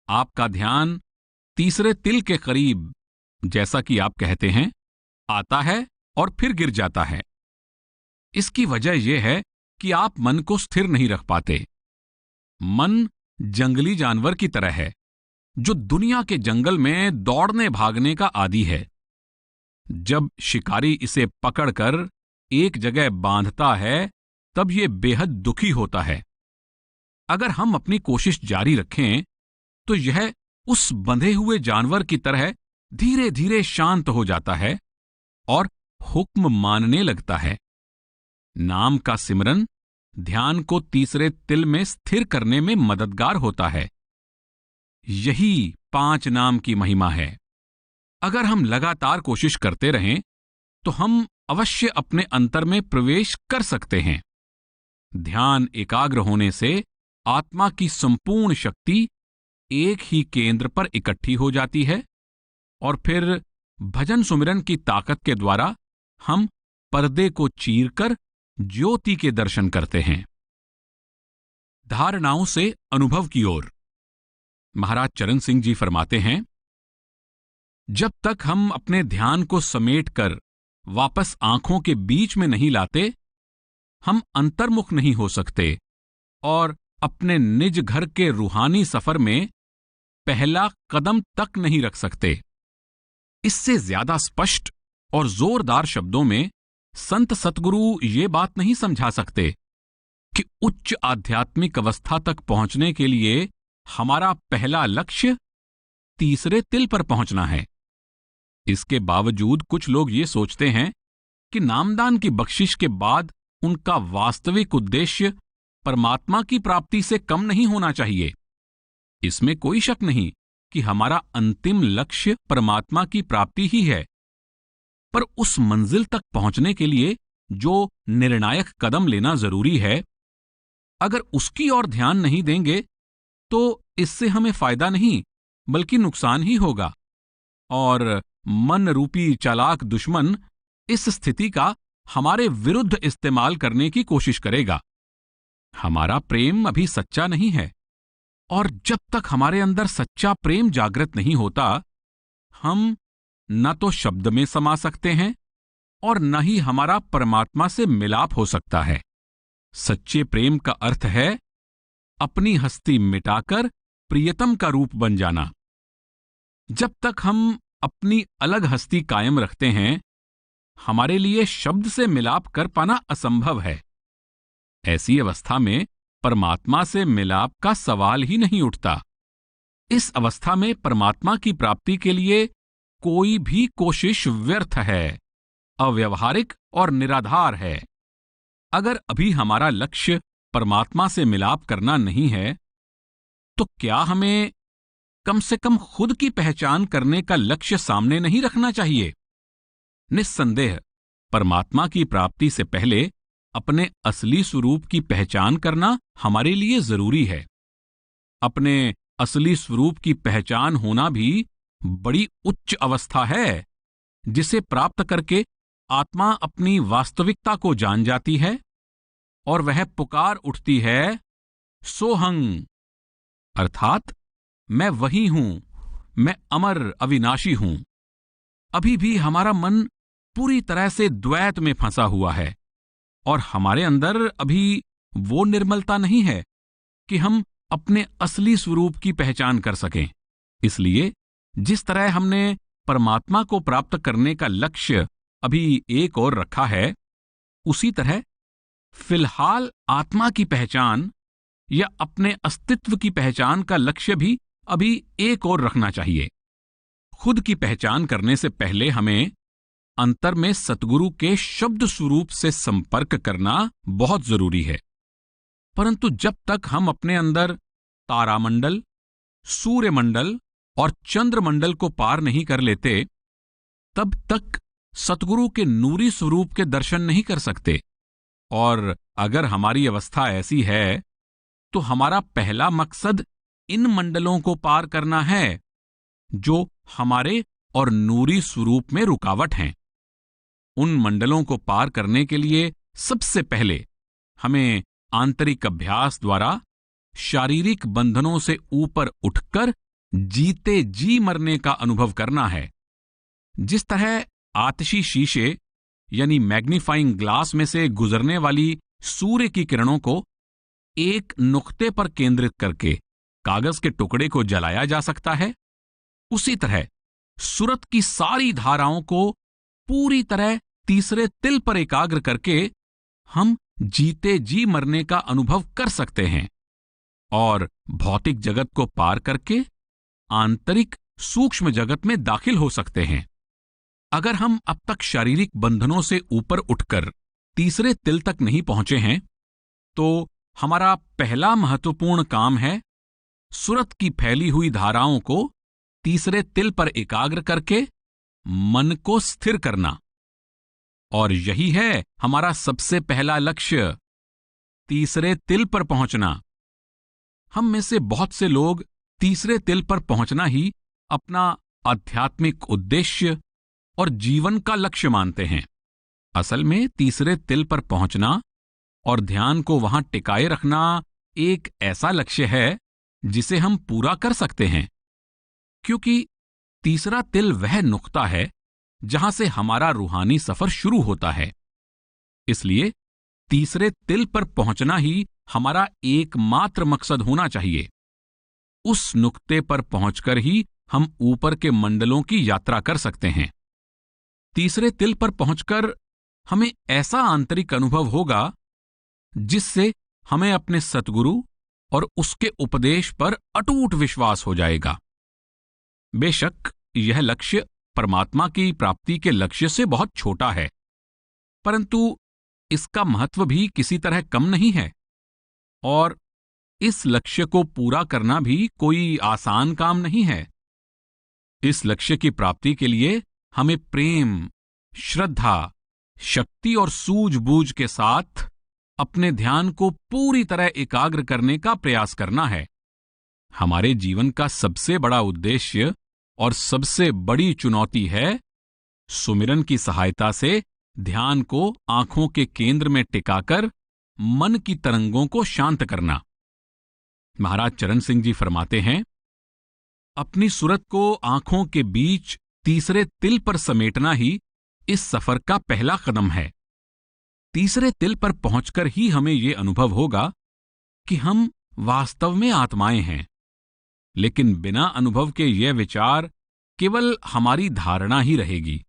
Speaker 1: आपका ध्यान तीसरे तिल के करीब, जैसा कि आप कहते हैं, आता है और फिर गिर जाता है। इसकी वजह यह है कि आप मन को स्थिर नहीं रख पाते। मन जंगली जानवर की तरह है जो दुनिया के जंगल में दौड़ने भागने का आदी है। जब शिकारी इसे पकड़कर एक जगह बांधता है तब यह बेहद दुखी होता है। अगर हम अपनी कोशिश जारी रखें तो यह उस बंधे हुए जानवर की तरह धीरे धीरे शांत हो जाता है और हुक्म मानने लगता है। नाम का सिमरन ध्यान को तीसरे तिल में स्थिर करने में मददगार होता है। यही 5 नाम की महिमा है। अगर हम लगातार कोशिश करते रहें तो हम अवश्य अपने अंतर में प्रवेश कर सकते हैं। ध्यान एकाग्र होने से आत्मा की संपूर्ण शक्ति एक ही केंद्र पर इकट्ठी हो जाती है और फिर भजन सुमिरन की ताकत के द्वारा हम पर्दे को चीरकर ज्योति के दर्शन करते हैं। धारणाओं से अनुभव की ओर महाराज चरण सिंह जी फरमाते हैं, जब तक हम अपने ध्यान को समेटकर वापस आंखों के बीच में नहीं लाते, हम अंतर्मुख नहीं हो सकते और अपने निज घर के रूहानी सफर में पहला कदम तक नहीं रख सकते। इससे ज्यादा स्पष्ट और जोरदार शब्दों में संत सतगुरु ये बात नहीं समझा सकते कि उच्च आध्यात्मिक अवस्था तक पहुंचने के लिए हमारा पहला लक्ष्य तीसरे तिल पर पहुंचना है। इसके बावजूद कुछ लोग ये सोचते हैं कि नामदान की बख्शिश के बाद उनका वास्तविक उद्देश्य परमात्मा की प्राप्ति से कम नहीं होना चाहिए। इसमें कोई शक नहीं कि हमारा अंतिम लक्ष्य परमात्मा की प्राप्ति ही है, पर उस मंजिल तक पहुंचने के लिए जो निर्णायक कदम लेना जरूरी है, अगर उसकी ओर ध्यान नहीं देंगे तो इससे हमें फायदा नहीं बल्कि नुकसान ही होगा और मन रूपी चालाक दुश्मन इस स्थिति का हमारे विरुद्ध इस्तेमाल करने की कोशिश करेगा। हमारा प्रेम अभी सच्चा नहीं है और जब तक हमारे अंदर सच्चा प्रेम जागृत नहीं होता, हम न तो शब्द में समा सकते हैं और न ही हमारा परमात्मा से मिलाप हो सकता है। सच्चे प्रेम का अर्थ है अपनी हस्ती मिटाकर प्रियतम का रूप बन जाना। जब तक हम अपनी अलग हस्ती कायम रखते हैं, हमारे लिए शब्द से मिलाप कर पाना असंभव है। ऐसी अवस्था में परमात्मा से मिलाप का सवाल ही नहीं उठता। इस अवस्था में परमात्मा की प्राप्ति के लिए कोई भी कोशिश व्यर्थ है, अव्यवहारिक और निराधार है। अगर अभी हमारा लक्ष्य परमात्मा से मिलाप करना नहीं है, तो क्या हमें कम से कम खुद की पहचान करने का लक्ष्य सामने नहीं रखना चाहिए? निस्संदेह परमात्मा की प्राप्ति से पहले अपने असली स्वरूप की पहचान करना हमारे लिए जरूरी है। अपने असली स्वरूप की पहचान होना भी बड़ी उच्च अवस्था है, जिसे प्राप्त करके आत्मा अपनी वास्तविकता को जान जाती है और वह पुकार उठती है, सोहंग, अर्थात मैं वही हूं, मैं अमर अविनाशी हूं। अभी भी हमारा मन पूरी तरह से द्वैत में फंसा हुआ है और हमारे अंदर अभी वो निर्मलता नहीं है कि हम अपने असली स्वरूप की पहचान कर सकें। इसलिए जिस तरह हमने परमात्मा को प्राप्त करने का लक्ष्य अभी एक और रखा है, उसी तरह फिलहाल आत्मा की पहचान या अपने अस्तित्व की पहचान का लक्ष्य भी अभी एक और रखना चाहिए। खुद की पहचान करने से पहले हमें अंतर में सतगुरु के शब्द स्वरूप से संपर्क करना बहुत जरूरी है। परंतु जब तक हम अपने अंदर तारामंडल, सूर्यमंडल और चंद्रमंडल को पार नहीं कर लेते, तब तक सतगुरु के नूरी स्वरूप के दर्शन नहीं कर सकते। और अगर हमारी अवस्था ऐसी है, तो हमारा पहला मकसद इन मंडलों को पार करना है जो हमारे और नूरी स्वरूप में रुकावट हैं। उन मंडलों को पार करने के लिए सबसे पहले हमें आंतरिक अभ्यास द्वारा शारीरिक बंधनों से ऊपर उठकर जीते जी मरने का अनुभव करना है। जिस तरह आतिशी शीशे यानी मैग्नीफाइंग ग्लास में से गुजरने वाली सूर्य की किरणों को एक नुक्ते पर केंद्रित करके कागज के टुकड़े को जलाया जा सकता है, उसी तरह सुरत की सारी धाराओं को पूरी तरह तीसरे तिल पर एकाग्र करके हम जीते जी मरने का अनुभव कर सकते हैं और भौतिक जगत को पार करके आंतरिक सूक्ष्म जगत में दाखिल हो सकते हैं। अगर हम अब तक शारीरिक बंधनों से ऊपर उठकर तीसरे तिल तक नहीं पहुंचे हैं, तो हमारा पहला महत्वपूर्ण काम है सुरत की फैली हुई धाराओं को तीसरे तिल पर एकाग्र करके मन को स्थिर करना। और यही है हमारा सबसे पहला लक्ष्य, तीसरे तिल पर पहुंचना। हम में से बहुत से लोग तीसरे तिल पर पहुंचना ही अपना आध्यात्मिक उद्देश्य और जीवन का लक्ष्य मानते हैं। असल में तीसरे तिल पर पहुंचना और ध्यान को वहां टिकाए रखना एक ऐसा लक्ष्य है जिसे हम पूरा कर सकते हैं, क्योंकि तीसरा तिल वह नुक्ता है जहां से हमारा रूहानी सफर शुरू होता है। इसलिए तीसरे तिल पर पहुंचना ही हमारा एकमात्र मकसद होना चाहिए। उस नुक्ते पर पहुंचकर ही हम ऊपर के मंडलों की यात्रा कर सकते हैं। तीसरे तिल पर पहुंचकर हमें ऐसा आंतरिक अनुभव होगा जिससे हमें अपने सतगुरु और उसके उपदेश पर अटूट विश्वास हो जाएगा। बेशक यह लक्ष्य परमात्मा की प्राप्ति के लक्ष्य से बहुत छोटा है, परंतु इसका महत्व भी किसी तरह कम नहीं है, और इस लक्ष्य को पूरा करना भी कोई आसान काम नहीं है। इस लक्ष्य की प्राप्ति के लिए हमें प्रेम, श्रद्धा, शक्ति और सूझबूझ के साथ अपने ध्यान को पूरी तरह एकाग्र करने का प्रयास करना है। हमारे जीवन का सबसे बड़ा उद्देश्य और सबसे बड़ी चुनौती है सुमिरन की सहायता से ध्यान को आंखों के केंद्र में टिकाकर मन की तरंगों को शांत करना। महाराज चरण सिंह जी फरमाते हैं, अपनी सूरत को आंखों के बीच तीसरे तिल पर समेटना ही इस सफर का पहला कदम है। तीसरे तिल पर पहुंचकर ही हमें यह अनुभव होगा कि हम वास्तव में आत्माएं हैं, लेकिन बिना अनुभव के यह विचार केवल हमारी धारणा ही रहेगी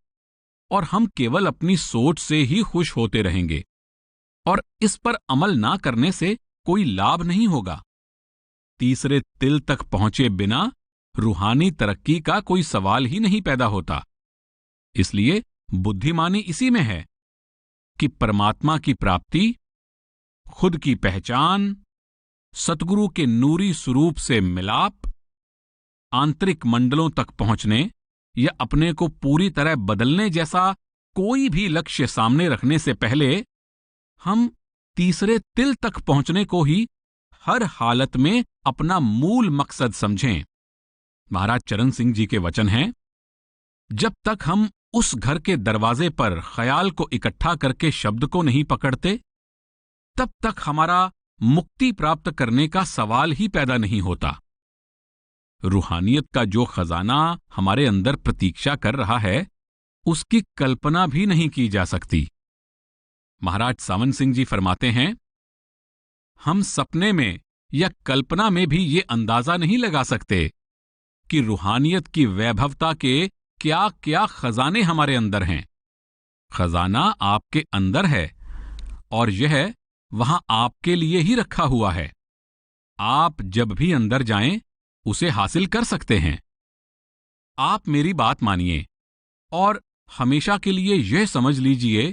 Speaker 1: और हम केवल अपनी सोच से ही खुश होते रहेंगे, और इस पर अमल ना करने से कोई लाभ नहीं होगा। तीसरे तिल तक पहुंचे बिना रूहानी तरक्की का कोई सवाल ही नहीं पैदा होता। इसलिए बुद्धिमानी इसी में है कि परमात्मा की प्राप्ति, खुद की पहचान, सतगुरु के नूरी स्वरूप से मिलाप, आंतरिक मंडलों तक पहुंचने या अपने को पूरी तरह बदलने जैसा कोई भी लक्ष्य सामने रखने से पहले हम तीसरे तिल तक पहुंचने को ही हर हालत में अपना मूल मकसद समझें। महाराज चरण सिंह जी के वचन हैं, जब तक हम उस घर के दरवाजे पर ख्याल को इकट्ठा करके शब्द को नहीं पकड़ते, तब तक हमारा मुक्ति प्राप्त करने का सवाल ही पैदा नहीं होता। रूहानियत का जो खजाना हमारे अंदर प्रतीक्षा कर रहा है, उसकी कल्पना भी नहीं की जा सकती। महाराज सावन सिंह जी फरमाते हैं, हम सपने में या कल्पना में भी ये अंदाजा नहीं लगा सकते कि रूहानियत की वैभवता के क्या क्या खजाने हमारे अंदर हैं। खजाना आपके अंदर है और यह वहां आपके लिए ही रखा हुआ है। आप जब भी अंदर जाएं, उसे हासिल कर सकते हैं। आप मेरी बात मानिए और हमेशा के लिए यह समझ लीजिए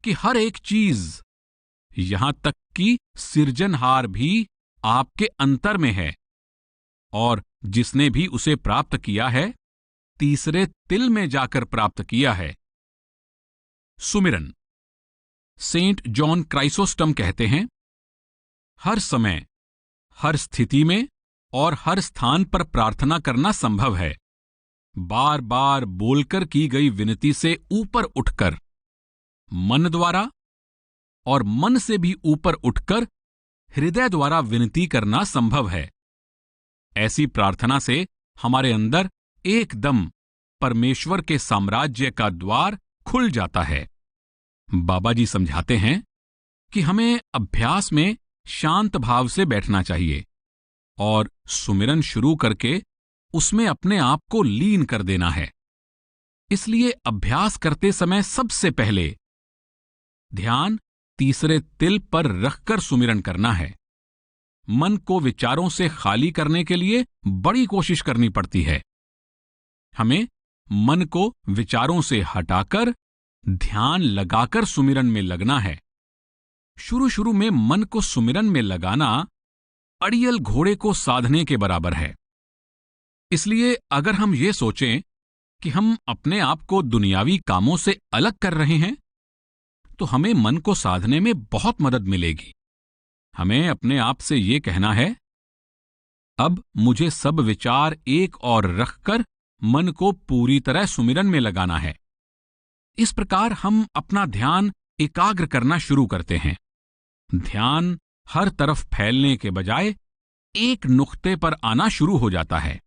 Speaker 1: कि हर एक चीज, यहां तक कि सिरजनहार भी आपके अंतर में है, और जिसने भी उसे प्राप्त किया है, तीसरे तिल में जाकर प्राप्त किया है। सुमिरन। सेंट जॉन क्राइसोस्टम कहते हैं, हर समय, हर स्थिति में और हर स्थान पर प्रार्थना करना संभव है, बार बार बोलकर की गई विनती से ऊपर उठकर, मन द्वारा, और मन से भी ऊपर उठकर हृदय द्वारा विनती करना संभव है। ऐसी प्रार्थना से हमारे अंदर एकदम परमेश्वर के साम्राज्य का द्वार खुल जाता है। बाबा जी समझाते हैं कि हमें अभ्यास में शांत भाव से बैठना चाहिए और सुमिरन शुरू करके उसमें अपने आप को लीन कर देना है। इसलिए अभ्यास करते समय सबसे पहले ध्यान तीसरे तिल पर रखकर सुमिरन करना है। मन को विचारों से खाली करने के लिए बड़ी कोशिश करनी पड़ती है। हमें मन को विचारों से हटाकर ध्यान लगाकर सुमिरन में लगना है। शुरू शुरू में मन को सुमिरन में लगाना अड़ियल घोड़े को साधने के बराबर है। इसलिए अगर हम ये सोचें कि हम अपने आप को दुनियावी कामों से अलग कर रहे हैं तो हमें मन को साधने में बहुत मदद मिलेगी। हमें अपने आप से ये कहना है, अब मुझे सब विचार एक और रखकर मन को पूरी तरह सुमिरन में लगाना है। इस प्रकार हम अपना ध्यान एकाग्र करना शुरू करते हैं। ध्यान हर तरफ फैलने के बजाय एक नुक्ते पर आना शुरू हो जाता है।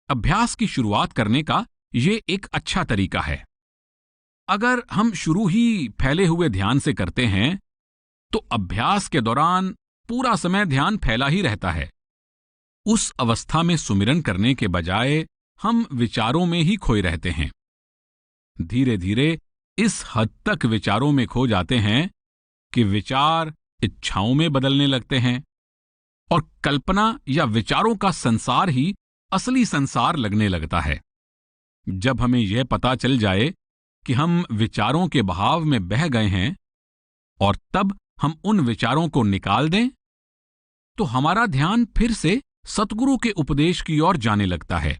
Speaker 1: अभ्यास की शुरुआत करने का ये एक अच्छा तरीका है। अगर हम शुरू ही फैले हुए ध्यान से करते हैं तो अभ्यास के दौरान पूरा समय ध्यान फैला ही रहता है। उस अवस्था में सुमिरन करने के बजाय हम विचारों में ही खोए रहते हैं। धीरे धीरे इस हद तक विचारों में खो जाते हैं कि विचार इच्छाओं में बदलने लगते हैं और कल्पना या विचारों का संसार ही असली संसार लगने लगता है। जब हमें यह पता चल जाए कि हम विचारों के बहाव में बह गए हैं और तब हम उन विचारों को निकाल दें, तो हमारा ध्यान फिर से सतगुरु के उपदेश की ओर जाने लगता है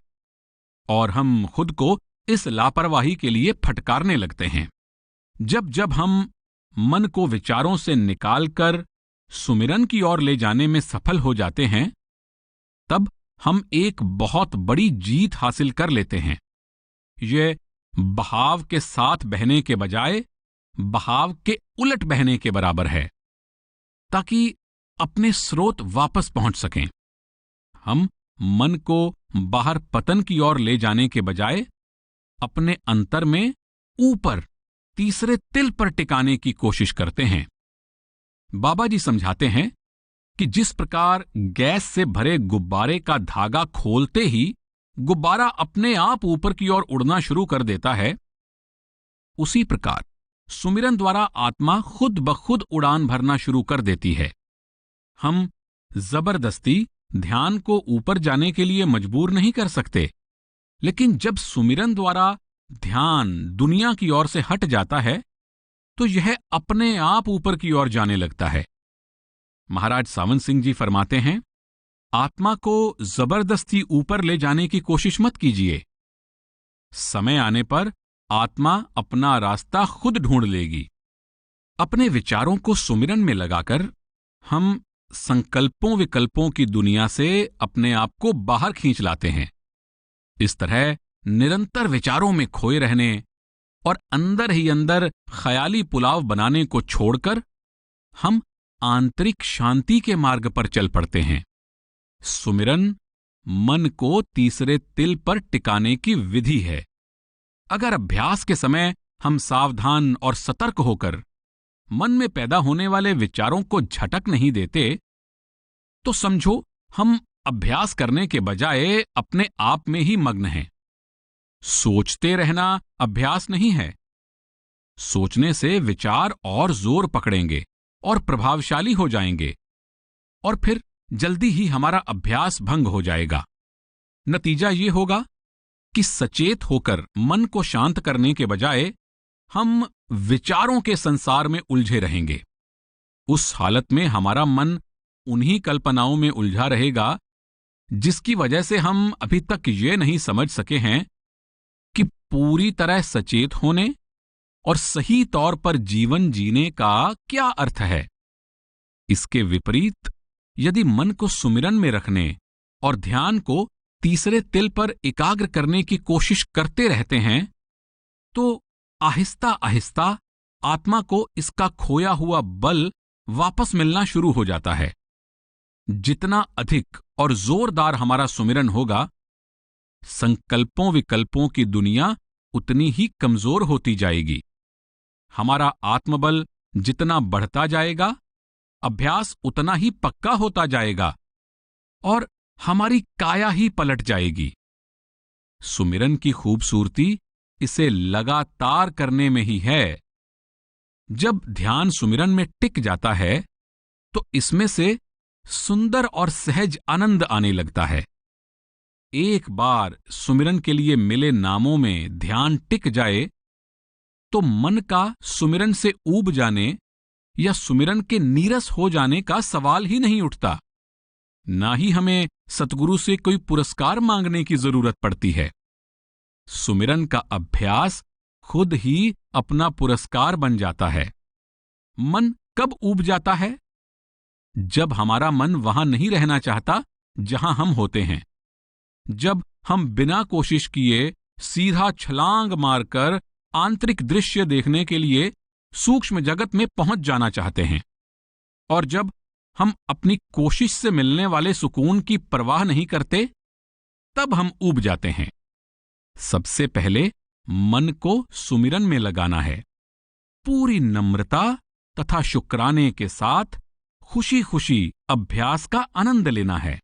Speaker 1: और हम खुद को इस लापरवाही के लिए फटकारने लगते हैं। जब जब हम मन को विचारों से निकालकर सुमिरन की ओर ले जाने में सफल हो जाते हैं, तब हम एक बहुत बड़ी जीत हासिल कर लेते हैं। यह बहाव के साथ बहने के बजाय बहाव के उलट बहने के बराबर है, ताकि अपने स्रोत वापस पहुंच सकें। हम मन को बाहर पतन की ओर ले जाने के बजाय अपने अंतर में ऊपर तीसरे तिल पर टिकाने की कोशिश करते हैं। बाबा जी समझाते हैं कि जिस प्रकार गैस से भरे गुब्बारे का धागा खोलते ही गुब्बारा अपने आप ऊपर की ओर उड़ना शुरू कर देता है, उसी प्रकार सुमिरन द्वारा आत्मा खुद ब खुद उड़ान भरना शुरू कर देती है। हम जबरदस्ती ध्यान को ऊपर जाने के लिए मजबूर नहीं कर सकते, लेकिन जब सुमिरन द्वारा ध्यान दुनिया की ओर से हट जाता है तो यह अपने आप ऊपर की ओर जाने लगता है। महाराज सावंत सिंह जी फरमाते हैं, आत्मा को जबरदस्ती ऊपर ले जाने की कोशिश मत कीजिए। समय आने पर आत्मा अपना रास्ता खुद ढूंढ लेगी। अपने विचारों को सुमिरन में लगाकर हम संकल्पों विकल्पों की दुनिया से अपने आप को बाहर खींच लाते हैं। इस तरह निरंतर विचारों में खोए रहने और अंदर ही अंदर ख्याली पुलाव बनाने को छोड़कर हम आंतरिक शांति के मार्ग पर चल पड़ते हैं। सुमिरन मन को तीसरे तिल पर टिकाने की विधि है। अगर अभ्यास के समय हम सावधान और सतर्क होकर मन में पैदा होने वाले विचारों को झटक नहीं देते, तो समझो हम अभ्यास करने के बजाय अपने आप में ही मग्न हैं। सोचते रहना अभ्यास नहीं है। सोचने से विचार और जोर पकड़ेंगे और प्रभावशाली हो जाएंगे और फिर जल्दी ही हमारा अभ्यास भंग हो जाएगा। नतीजा ये होगा कि सचेत होकर मन को शांत करने के बजाय हम विचारों के संसार में उलझे रहेंगे। उस हालत में हमारा मन उन्हीं कल्पनाओं में उलझा रहेगा जिसकी वजह से हम अभी तक ये नहीं समझ सके हैं कि पूरी तरह सचेत होने और सही तौर पर जीवन जीने का क्या अर्थ है। इसके विपरीत यदि मन को सुमिरन में रखने और ध्यान को तीसरे तिल पर एकाग्र करने की कोशिश करते रहते हैं, तो आहिस्ता आहिस्ता आत्मा को इसका खोया हुआ बल वापस मिलना शुरू हो जाता है। जितना अधिक और जोरदार हमारा सुमिरन होगा, संकल्पों विकल्पों की दुनिया उतनी ही कमजोर होती जाएगी। हमारा आत्मबल जितना बढ़ता जाएगा, अभ्यास उतना ही पक्का होता जाएगा और हमारी काया ही पलट जाएगी। सुमिरन की खूबसूरती इसे लगातार करने में ही है। जब ध्यान सुमिरन में टिक जाता है तो इसमें से सुंदर और सहज आनंद आने लगता है। एक बार सुमिरन के लिए मिले नामों में ध्यान टिक जाए तो मन का सुमिरन से ऊब जाने या सुमिरन के नीरस हो जाने का सवाल ही नहीं उठता। ना ही हमें सतगुरु से कोई पुरस्कार मांगने की जरूरत पड़ती है। सुमिरन का अभ्यास खुद ही अपना पुरस्कार बन जाता है। मन कब ऊब जाता है? जब हमारा मन वहां नहीं रहना चाहता जहां हम होते हैं, जब हम बिना कोशिश किए सीधा छलांग मारकर आंतरिक दृश्य देखने के लिए सूक्ष्म जगत में पहुंच जाना चाहते हैं, और जब हम अपनी कोशिश से मिलने वाले सुकून की परवाह नहीं करते, तब हम ऊब जाते हैं। सबसे पहले मन को सुमिरन में लगाना है, पूरी नम्रता तथा शुक्राने के साथ खुशी खुशी अभ्यास का आनंद लेना है।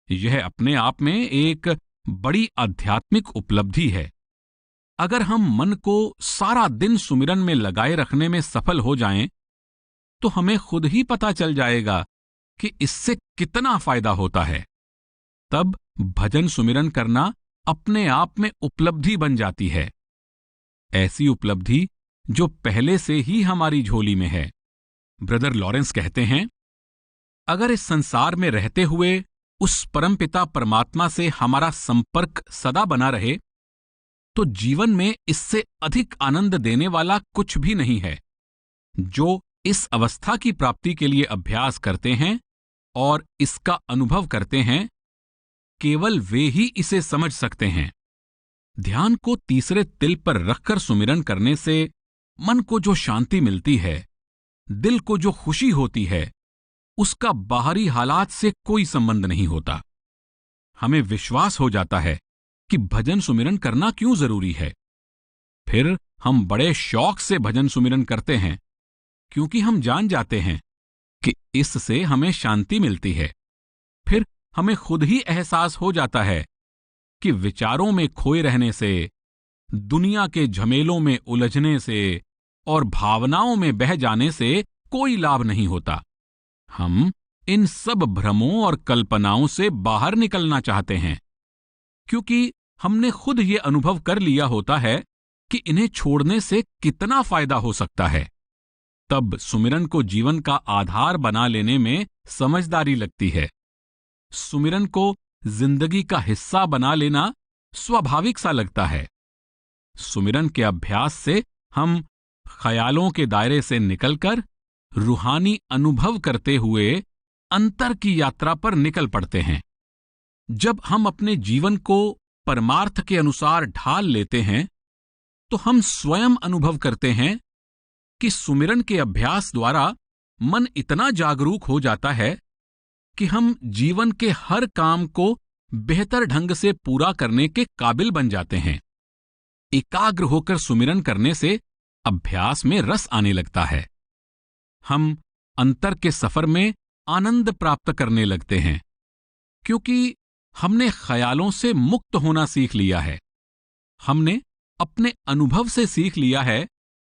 Speaker 1: यह अपने आप में एक बड़ी आध्यात्मिक उपलब्धि है। अगर हम मन को सारा दिन सुमिरन में लगाए रखने में सफल हो जाएं, तो हमें खुद ही पता चल जाएगा कि इससे कितना फायदा होता है। तब भजन सुमिरन करना अपने आप में उपलब्धि बन जाती है, ऐसी उपलब्धि जो पहले से ही हमारी झोली में है। ब्रदर लॉरेंस कहते हैं, अगर इस संसार में रहते हुए उस परमपिता परमात्मा से हमारा संपर्क सदा बना रहे, तो जीवन में इससे अधिक आनंद देने वाला कुछ भी नहीं है। जो इस अवस्था की प्राप्ति के लिए अभ्यास करते हैं और इसका अनुभव करते हैं, केवल वे ही इसे समझ सकते हैं। ध्यान को तीसरे तिल पर रखकर सुमिरन करने से मन को जो शांति मिलती है, दिल को जो खुशी होती है, उसका बाहरी हालात से कोई संबंध नहीं होता। हमें विश्वास हो जाता है कि भजन सुमिरन करना क्यों जरूरी है। फिर हम बड़े शौक से भजन सुमिरन करते हैं, क्योंकि हम जान जाते हैं कि इससे हमें शांति मिलती है। फिर हमें खुद ही एहसास हो जाता है कि विचारों में खोए रहने से, दुनिया के झमेलों में उलझने से और भावनाओं में बह जाने से कोई लाभ नहीं होता। हम इन सब भ्रमों और कल्पनाओं से बाहर निकलना चाहते हैं, क्योंकि हमने खुद ये अनुभव कर लिया होता है कि इन्हें छोड़ने से कितना फायदा हो सकता है। तब सुमिरन को जीवन का आधार बना लेने में समझदारी लगती है। सुमिरन को जिंदगी का हिस्सा बना लेना स्वाभाविक सा लगता है। सुमिरन के अभ्यास से हम ख्यालों के दायरे से निकलकर रूहानी अनुभव करते हुए अंतर की यात्रा पर निकल पड़ते हैं। जब हम अपने जीवन को परमार्थ के अनुसार ढाल लेते हैं, तो हम स्वयं अनुभव करते हैं कि सुमिरन के अभ्यास द्वारा मन इतना जागरूक हो जाता है कि हम जीवन के हर काम को बेहतर ढंग से पूरा करने के काबिल बन जाते हैं। एकाग्र होकर सुमिरन करने से अभ्यास में रस आने लगता है। हम अंतर के सफर में आनंद प्राप्त करने लगते हैं, क्योंकि हमने ख्यालों से मुक्त होना सीख लिया है। हमने अपने अनुभव से सीख लिया है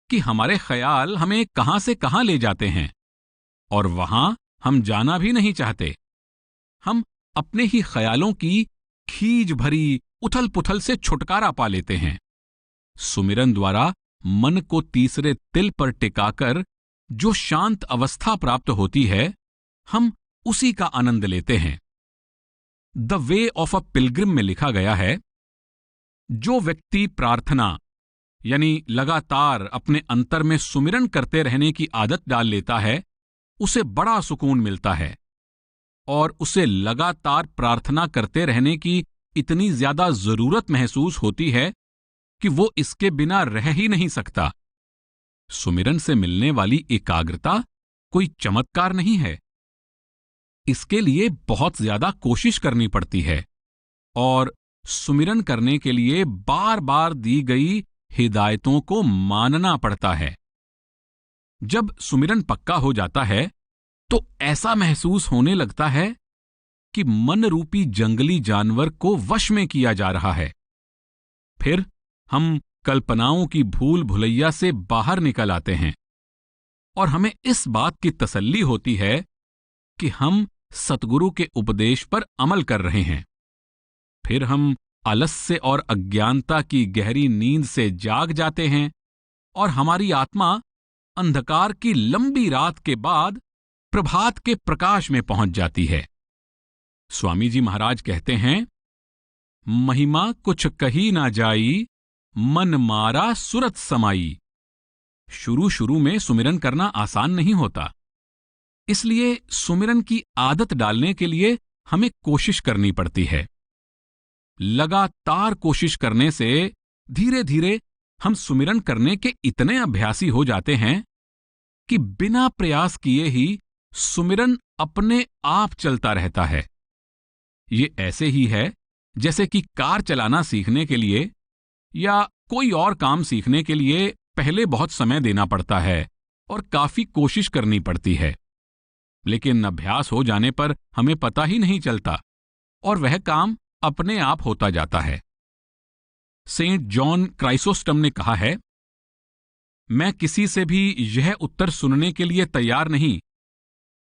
Speaker 1: कि हमारे ख्याल हमें कहां से कहां ले जाते हैं, और वहां हम जाना भी नहीं चाहते। हम अपने ही ख्यालों की खीज भरी उथल पुथल से छुटकारा पा लेते हैं। सुमिरन द्वारा मन को तीसरे तिल पर टिकाकर जो शांत अवस्था प्राप्त होती है, हम उसी का आनंद लेते हैं। The way of a Pilgrim में लिखा गया है, जो व्यक्ति प्रार्थना यानी लगातार अपने अंतर में सुमिरन करते रहने की आदत डाल लेता है, उसे बड़ा सुकून मिलता है, और उसे लगातार प्रार्थना करते रहने की इतनी ज्यादा जरूरत महसूस होती है कि वो इसके बिना रह ही नहीं सकता। सुमिरन से मिलने वाली एकाग्रता कोई चमत्कार नहीं है। इसके लिए बहुत ज्यादा कोशिश करनी पड़ती है, और सुमिरन करने के लिए बार बार दी गई हिदायतों को मानना पड़ता है। जब सुमिरन पक्का हो जाता है, तो ऐसा महसूस होने लगता है कि मन रूपी जंगली जानवर को वश में किया जा रहा है। फिर हम कल्पनाओं की भूल भुलैया से बाहर निकल आते हैं, और हमें इस बात की तसल्ली होती है कि हम सतगुरु के उपदेश पर अमल कर रहे हैं। फिर हम आलस्य और अज्ञानता की गहरी नींद से जाग जाते हैं, और हमारी आत्मा अंधकार की लंबी रात के बाद प्रभात के प्रकाश में पहुंच जाती है। स्वामी जी महाराज कहते हैं, महिमा कुछ कही ना जाई, मन मारा सुरत समाई। शुरू शुरू में सुमिरन करना आसान नहीं होता, इसलिए सुमिरन की आदत डालने के लिए हमें कोशिश करनी पड़ती है। लगातार कोशिश करने से धीरे धीरे हम सुमिरन करने के इतने अभ्यासी हो जाते हैं कि बिना प्रयास किए ही सुमिरन अपने आप चलता रहता है। ये ऐसे ही है जैसे कि कार चलाना सीखने के लिए या कोई और काम सीखने के लिए पहले बहुत समय देना पड़ता है और काफी कोशिश करनी पड़ती है, लेकिन अभ्यास हो जाने पर हमें पता ही नहीं चलता और वह काम अपने आप होता जाता है। सेंट जॉन क्राइसोस्टम ने कहा है, मैं किसी से भी यह उत्तर सुनने के लिए तैयार नहीं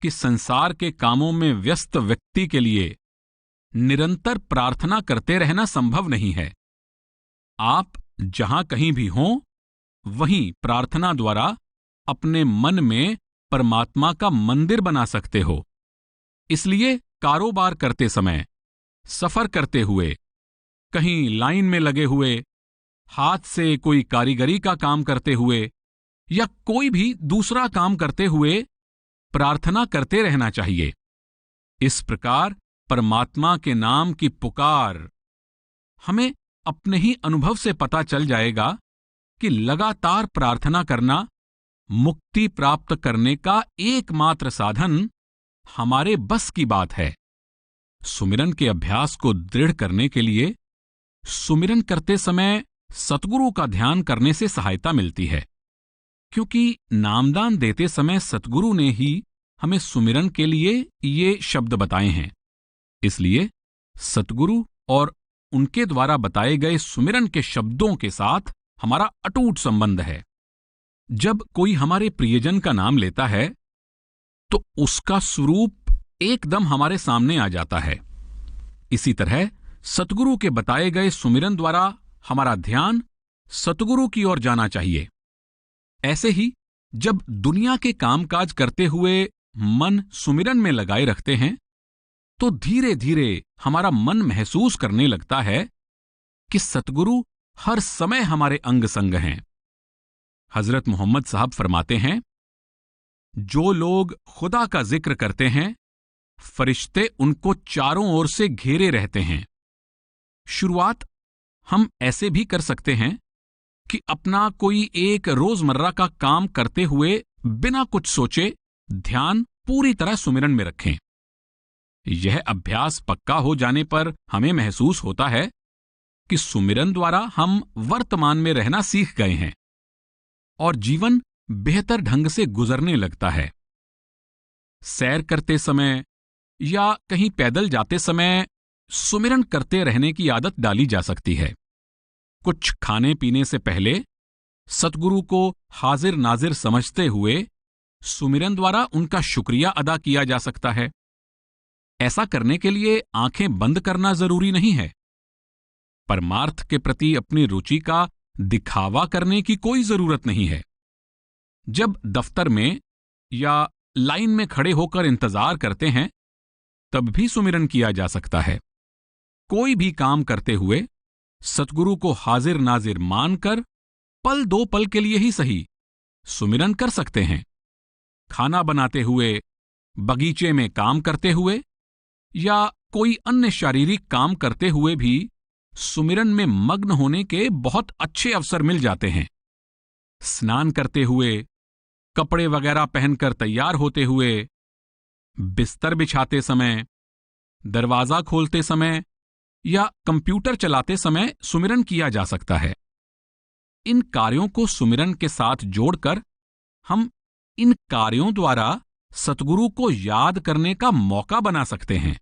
Speaker 1: कि संसार के कामों में व्यस्त व्यक्ति के लिए निरंतर प्रार्थना करते रहना संभव नहीं है। आप जहां कहीं भी हों, वहीं प्रार्थना द्वारा अपने मन में परमात्मा का मंदिर बना सकते हो। इसलिए कारोबार करते समय, सफर करते हुए, कहीं लाइन में लगे हुए, हाथ से कोई कारीगरी का काम करते हुए या कोई भी दूसरा काम करते हुए प्रार्थना करते रहना चाहिए। इस प्रकार परमात्मा के नाम की पुकार हमें अपने ही अनुभव से पता चल जाएगा कि लगातार प्रार्थना करना मुक्ति प्राप्त करने का एकमात्र साधन हमारे बस की बात है। सुमिरन के अभ्यास को दृढ़ करने के लिए सुमिरन करते समय सतगुरु का ध्यान करने से सहायता मिलती है, क्योंकि नामदान देते समय सतगुरु ने ही हमें सुमिरन के लिए ये शब्द बताए हैं। इसलिए सतगुरु और उनके द्वारा बताए गए सुमिरन के शब्दों के साथ हमारा अटूट संबंध है। जब कोई हमारे प्रियजन का नाम लेता है तो उसका स्वरूप एकदम हमारे सामने आ जाता है। इसी तरह सतगुरु के बताए गए सुमिरन द्वारा हमारा ध्यान सतगुरु की ओर जाना चाहिए। ऐसे ही जब दुनिया के कामकाज करते हुए मन सुमिरन में लगाए रखते हैं तो धीरे धीरे हमारा मन महसूस करने लगता है कि सतगुरु हर समय हमारे अंग संग हैं। हजरत मोहम्मद साहब फरमाते हैं, जो लोग खुदा का जिक्र करते हैं, फरिश्ते उनको चारों ओर से घेरे रहते हैं। शुरुआत हम ऐसे भी कर सकते हैं कि अपना कोई एक रोजमर्रा का काम करते हुए बिना कुछ सोचे ध्यान पूरी तरह सुमिरन में रखें। यह अभ्यास पक्का हो जाने पर हमें महसूस होता है कि सुमिरन द्वारा हम वर्तमान में रहना सीख गए हैं और जीवन बेहतर ढंग से गुजरने लगता है। सैर करते समय या कहीं पैदल जाते समय सुमिरन करते रहने की आदत डाली जा सकती है। कुछ खाने पीने से पहले सतगुरु को हाजिर नाजिर समझते हुए सुमिरन द्वारा उनका शुक्रिया अदा किया जा सकता है। ऐसा करने के लिए आंखें बंद करना जरूरी नहीं है। परमार्थ के प्रति अपनी रुचि का दिखावा करने की कोई जरूरत नहीं है। जब दफ्तर में या लाइन में खड़े होकर इंतजार करते हैं, तब भी सुमिरन किया जा सकता है। कोई भी काम करते हुए सतगुरु को हाजिर नाजिर मानकर पल दो पल के लिए ही सही सुमिरन कर सकते हैं। खाना बनाते हुए, बगीचे में काम करते हुए या कोई अन्य शारीरिक काम करते हुए भी सुमिरन में मग्न होने के बहुत अच्छे अवसर मिल जाते हैं। स्नान करते हुए, कपड़े वगैरह पहनकर तैयार होते हुए, बिस्तर बिछाते समय, दरवाजा खोलते समय या कंप्यूटर चलाते समय सुमिरन किया जा सकता है। इन कार्यों को सुमिरन के साथ जोड़कर हम इन कार्यों द्वारा सतगुरु को याद करने का मौका बना सकते हैं।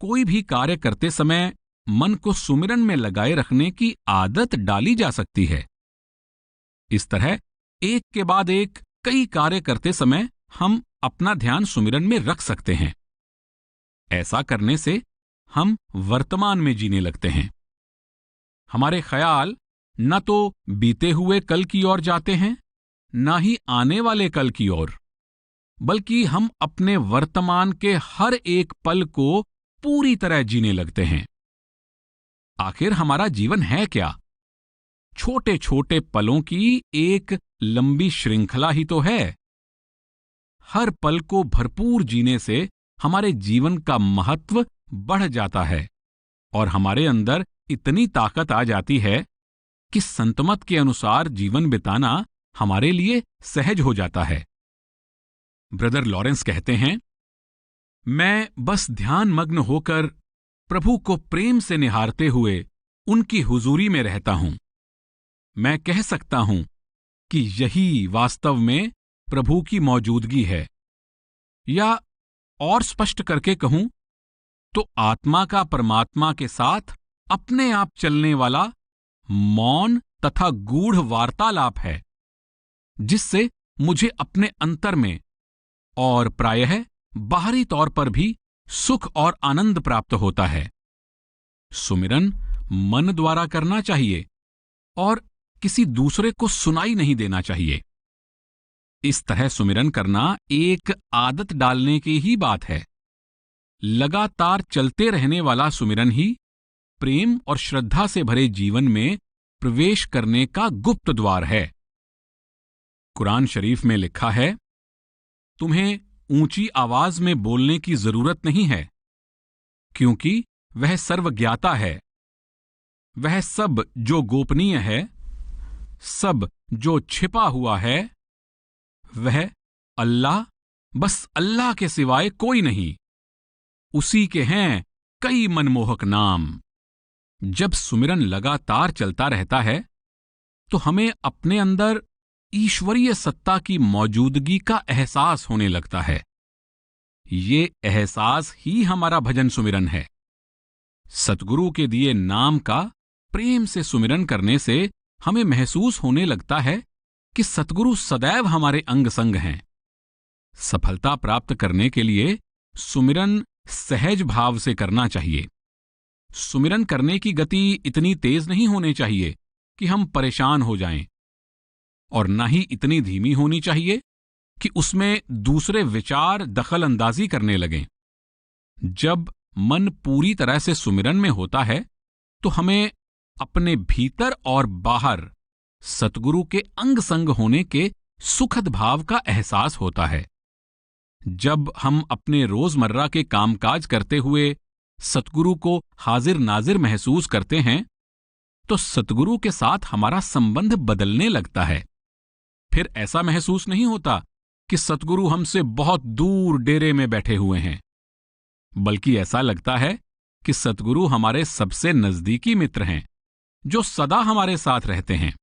Speaker 1: कोई भी कार्य करते समय मन को सुमिरन में लगाए रखने की आदत डाली जा सकती है। इस तरह एक के बाद एक कई कार्य करते समय हम अपना ध्यान सुमिरन में रख सकते हैं। ऐसा करने से हम वर्तमान में जीने लगते हैं। हमारे ख्याल न तो बीते हुए कल की ओर जाते हैं, न ही आने वाले कल की ओर, बल्कि हम अपने वर्तमान के हर एक पल को पूरी तरह जीने लगते हैं। आखिर हमारा जीवन है क्या? छोटे छोटे पलों की एक लंबी श्रृंखला ही तो है। हर पल को भरपूर जीने से हमारे जीवन का महत्व बढ़ जाता है और हमारे अंदर इतनी ताकत आ जाती है कि संतमत के अनुसार जीवन बिताना हमारे लिए सहज हो जाता है। ब्रदर लॉरेंस कहते हैं, मैं बस ध्यान मग्न होकर प्रभु को प्रेम से निहारते हुए उनकी हुजूरी में रहता हूं। मैं कह सकता हूं कि यही वास्तव में प्रभु की मौजूदगी है, या और स्पष्ट करके कहूं तो आत्मा का परमात्मा के साथ अपने आप चलने वाला मौन तथा गूढ़ वार्तालाप है, जिससे मुझे अपने अंतर में और प्रायः बाहरी तौर पर भी सुख और आनंद प्राप्त होता है। सुमिरन मन द्वारा करना चाहिए और किसी दूसरे को सुनाई नहीं देना चाहिए। इस तरह सुमिरन करना एक आदत डालने की ही बात है। लगातार चलते रहने वाला सुमिरन ही प्रेम और श्रद्धा से भरे जीवन में प्रवेश करने का गुप्त द्वार है। कुरान शरीफ में लिखा है, तुम्हें ऊंची आवाज में बोलने की जरूरत नहीं है, क्योंकि वह सर्वज्ञाता है। वह सब जो गोपनीय है, सब जो छिपा हुआ है, वह अल्लाह, बस अल्लाह के सिवाय कोई नहीं। उसी के हैं कई मनमोहक नाम। जब सुमिरन लगातार चलता रहता है तो हमें अपने अंदर ईश्वरीय सत्ता की मौजूदगी का एहसास होने लगता है। ये एहसास ही हमारा भजन सुमिरन है। सतगुरु के दिए नाम का प्रेम से सुमिरन करने से हमें महसूस होने लगता है कि सतगुरु सदैव हमारे अंग संग हैं। सफलता प्राप्त करने के लिए सुमिरन सहज भाव से करना चाहिए। सुमिरन करने की गति इतनी तेज नहीं होनी चाहिए कि हम परेशान हो जाएं, और न ही इतनी धीमी होनी चाहिए कि उसमें दूसरे विचार दखल अंदाजी करने लगें। जब मन पूरी तरह से सुमिरन में होता है तो हमें अपने भीतर और बाहर सतगुरु के अंग संग होने के सुखद भाव का एहसास होता है। जब हम अपने रोजमर्रा के कामकाज करते हुए सतगुरु को हाजिर नाजिर महसूस करते हैं तो सतगुरु के साथ हमारा संबंध बदलने लगता है। फिर ऐसा महसूस नहीं होता कि सतगुरु हमसे बहुत दूर डेरे में बैठे हुए हैं, बल्कि ऐसा लगता है कि सतगुरु हमारे सबसे नजदीकी मित्र हैं, जो सदा हमारे साथ रहते हैं।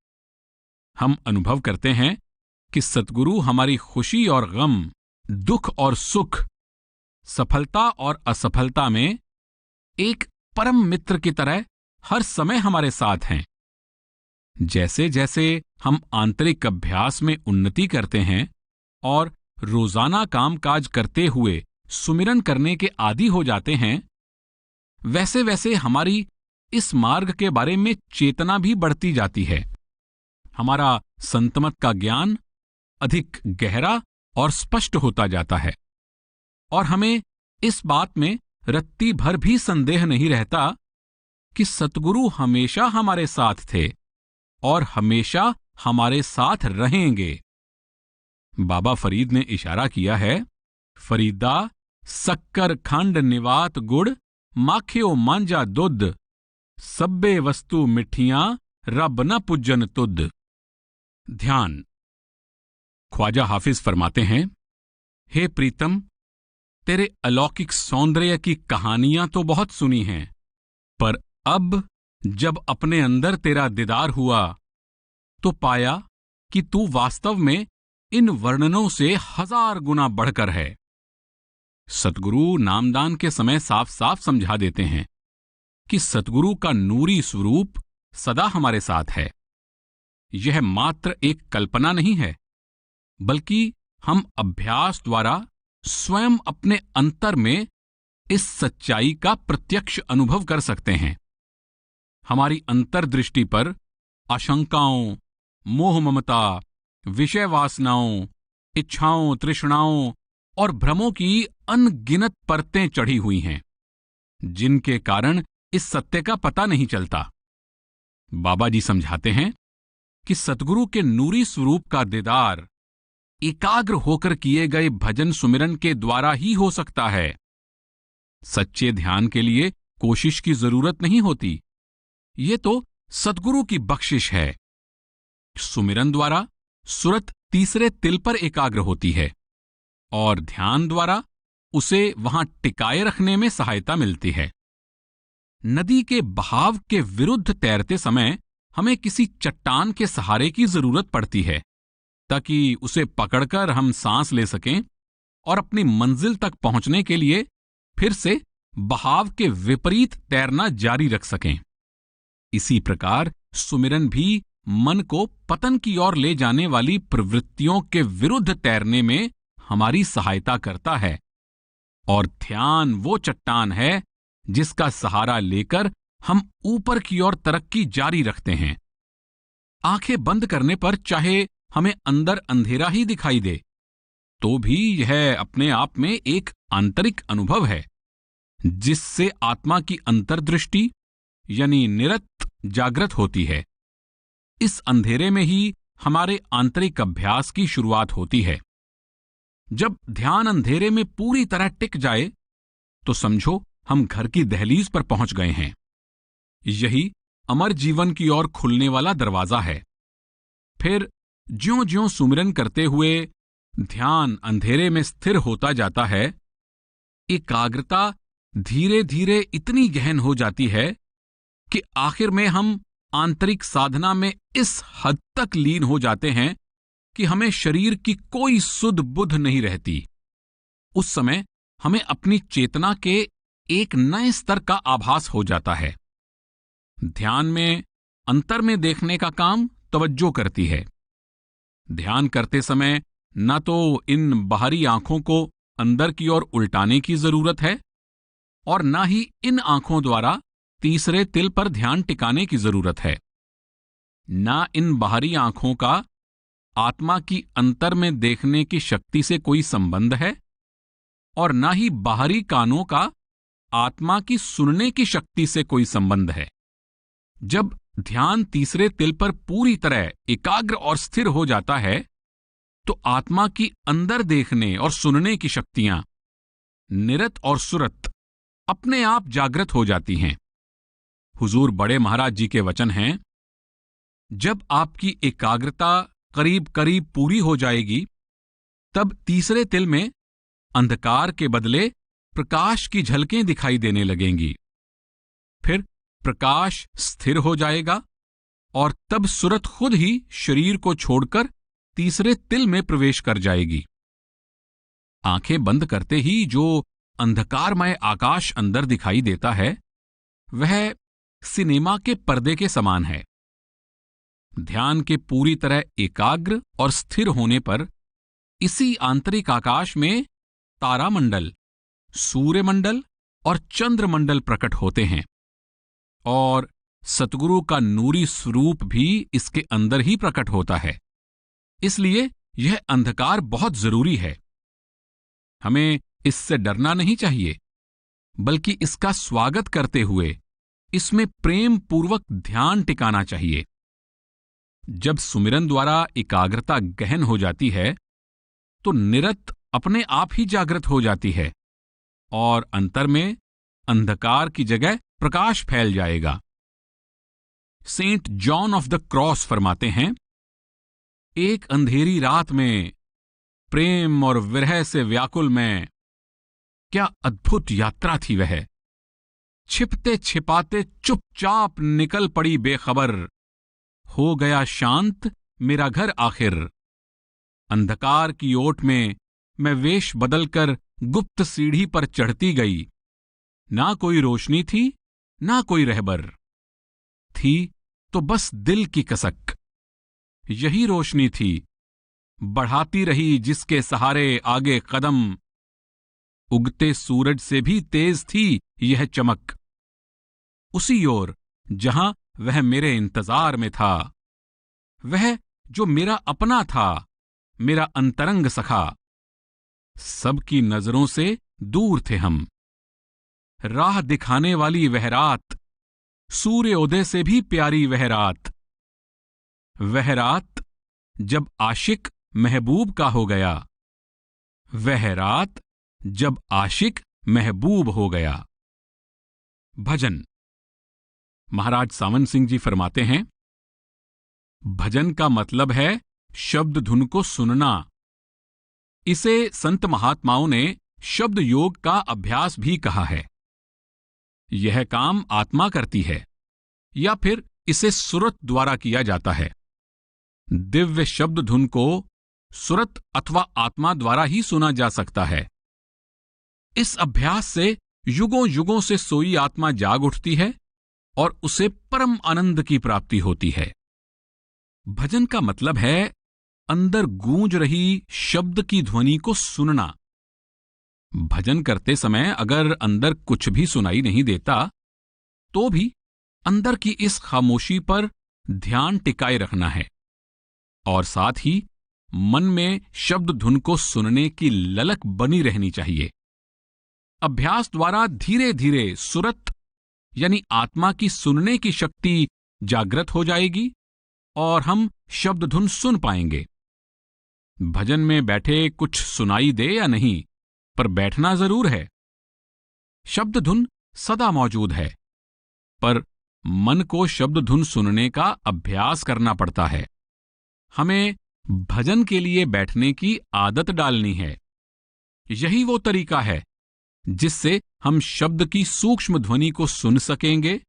Speaker 1: हम अनुभव करते हैं कि सतगुरु हमारी खुशी और गम, दुख और सुख, सफलता और असफलता में एक परम मित्र की तरह हर समय हमारे साथ हैं। जैसे जैसे हम आंतरिक अभ्यास में उन्नति करते हैं और रोजाना कामकाज करते हुए सुमिरन करने के आदी हो जाते हैं, वैसे वैसे हमारी इस मार्ग के बारे में चेतना भी बढ़ती जाती है। हमारा संतमत का ज्ञान अधिक गहरा और स्पष्ट होता जाता है, और हमें इस बात में रत्ती भर भी संदेह नहीं रहता कि सतगुरु हमेशा हमारे साथ थे और हमेशा हमारे साथ रहेंगे। बाबा फरीद ने इशारा किया है, फरीदा सक्कर खंड निवात गुड़, माखियो मांझा दुध, सब्बे वस्तु मिठियां रब न पुज्जन तुद। ध्यान। ख्वाजा हाफिज फरमाते हैं, हे प्रीतम, तेरे अलौकिक सौंदर्य की कहानियां तो बहुत सुनी हैं, पर अब जब अपने अंदर तेरा दीदार हुआ तो पाया कि तू वास्तव में इन वर्णनों से 1000 गुना बढ़कर है। सतगुरु नामदान के समय साफ साफ समझा देते हैं कि सतगुरु का नूरी स्वरूप सदा हमारे साथ है। यह मात्र एक कल्पना नहीं है, बल्कि हम अभ्यास द्वारा स्वयं अपने अंतर में इस सच्चाई का प्रत्यक्ष अनुभव कर सकते हैं। हमारी अंतर्दृष्टि पर आशंकाओं, मोह ममता, विषय वासनाओं, इच्छाओं, तृष्णाओं और भ्रमों की अनगिनत परतें चढ़ी हुई हैं, जिनके कारण इस सत्य का पता नहीं चलता। बाबा जी समझाते हैं, कि सतगुरु के नूरी स्वरूप का दीदार एकाग्र होकर किए गए भजन सुमिरन के द्वारा ही हो सकता है। सच्चे ध्यान के लिए कोशिश की जरूरत नहीं होती। ये तो सतगुरु की बख्शिश है। सुमिरन द्वारा सुरत तीसरे तिल पर एकाग्र होती है और ध्यान द्वारा उसे वहां टिकाए रखने में सहायता मिलती है। नदी के बहाव के विरुद्ध तैरते समय हमें किसी चट्टान के सहारे की जरूरत पड़ती है ताकि उसे पकड़कर हम सांस ले सकें और अपनी मंजिल तक पहुंचने के लिए फिर से बहाव के विपरीत तैरना जारी रख सकें। इसी प्रकार सुमिरन भी मन को पतन की ओर ले जाने वाली प्रवृत्तियों के विरुद्ध तैरने में हमारी सहायता करता है और ध्यान वो चट्टान है जिसका सहारा लेकर हम ऊपर की ओर तरक्की जारी रखते हैं। आंखें बंद करने पर चाहे हमें अंदर अंधेरा ही दिखाई दे तो भी यह अपने आप में एक आंतरिक अनुभव है जिससे आत्मा की अंतर्दृष्टि यानी निरत जागृत होती है। इस अंधेरे में ही हमारे आंतरिक अभ्यास की शुरुआत होती है। जब ध्यान अंधेरे में पूरी तरह टिक जाए तो समझो हम घर की दहलीज पर पहुंच गए हैं। यही अमर जीवन की ओर खुलने वाला दरवाजा है। फिर ज्यों-ज्यों सुमिरन करते हुए ध्यान अंधेरे में स्थिर होता जाता है, एकाग्रता धीरे धीरे इतनी गहन हो जाती है कि आखिर में हम आंतरिक साधना में इस हद तक लीन हो जाते हैं कि हमें शरीर की कोई सुध बुध नहीं रहती। उस समय हमें अपनी चेतना के एक नए स्तर का आभास हो जाता है। ध्यान में अंतर में देखने का काम तवज्जो करती है। ध्यान करते समय न तो इन बाहरी आंखों को अंदर की ओर उल्टाने की जरूरत है और न ही इन आंखों द्वारा तीसरे तिल पर ध्यान टिकाने की जरूरत है। न इन बाहरी आंखों का आत्मा की अंतर में देखने की शक्ति से कोई संबंध है और न ही बाहरी कानों का आत्मा की सुनने की शक्ति से कोई संबंध है। जब ध्यान तीसरे तिल पर पूरी तरह एकाग्र और स्थिर हो जाता है तो आत्मा की अंदर देखने और सुनने की शक्तियां निरत और सुरत अपने आप जागृत हो जाती हैं। हुजूर बड़े महाराज जी के वचन हैं, जब आपकी एकाग्रता करीब करीब पूरी हो जाएगी तब तीसरे तिल में अंधकार के बदले प्रकाश की झलकें दिखाई देने लगेंगी। फिर प्रकाश स्थिर हो जाएगा और तब सुरत खुद ही शरीर को छोड़कर तीसरे तिल में प्रवेश कर जाएगी। आंखें बंद करते ही जो अंधकारमय आकाश अंदर दिखाई देता है वह सिनेमा के पर्दे के समान है। ध्यान के पूरी तरह एकाग्र और स्थिर होने पर इसी आंतरिक आकाश में तारामंडल, सूर्यमंडल और चंद्रमंडल प्रकट होते हैं और सतगुरु का नूरी स्वरूप भी इसके अंदर ही प्रकट होता है। इसलिए यह अंधकार बहुत जरूरी है। हमें इससे डरना नहीं चाहिए, बल्कि इसका स्वागत करते हुए इसमें प्रेम पूर्वक ध्यान टिकाना चाहिए। जब सुमिरन द्वारा एकाग्रता गहन हो जाती है तो निरत अपने आप ही जागृत हो जाती है और अंतर में अंधकार की जगह प्रकाश फैल जाएगा। Saint John of the Cross फरमाते हैं, एक अंधेरी रात में प्रेम और विरह से व्याकुल मैं, क्या अद्भुत यात्रा थी वह। छिपते छिपाते चुपचाप निकल पड़ी बेखबर, हो गया शांत मेरा घर आखिर। अंधकार की ओट में मैं वेश बदलकर गुप्त सीढ़ी पर चढ़ती गई। ना कोई रोशनी थी ना कोई रहबर, थी तो बस दिल की कसक। यही रोशनी थी, बढ़ाती रही जिसके सहारे आगे कदम। उगते सूरज से भी तेज थी यह चमक, उसी ओर जहां वह मेरे इंतजार में था। वह जो मेरा अपना था, मेरा अंतरंग सखा। सबकी नजरों से दूर थे हम। राह दिखाने वाली वह रात, सूर्योदय से भी प्यारी वह रात। वह रात जब आशिक महबूब का हो गया, वह रात जब आशिक महबूब हो गया। भजन। महाराज सावन सिंह जी फरमाते हैं, भजन का मतलब है शब्द धुन को सुनना। इसे संत महात्माओं ने शब्द योग का अभ्यास भी कहा है। यह काम आत्मा करती है या फिर इसे सुरत द्वारा किया जाता है। दिव्य शब्द धुन को सुरत अथवा आत्मा द्वारा ही सुना जा सकता है। इस अभ्यास से युगों युगों से सोई आत्मा जाग उठती है और उसे परम आनंद की प्राप्ति होती है। भजन का मतलब है अंदर गूंज रही शब्द की ध्वनि को सुनना। भजन करते समय अगर अंदर कुछ भी सुनाई नहीं देता तो भी अंदर की इस खामोशी पर ध्यान टिकाए रखना है और साथ ही मन में शब्द धुन को सुनने की ललक बनी रहनी चाहिए। अभ्यास द्वारा धीरे धीरे सुरत यानी आत्मा की सुनने की शक्ति जागृत हो जाएगी और हम शब्द धुन सुन पाएंगे। भजन में बैठे कुछ सुनाई दे या नहीं, पर बैठना जरूर है। शब्द धुन सदा मौजूद है, पर मन को शब्द धुन सुनने का अभ्यास करना पड़ता है। हमें भजन के लिए बैठने की आदत डालनी है। यही वो तरीका है जिससे हम शब्द की सूक्ष्म ध्वनि को सुन सकेंगे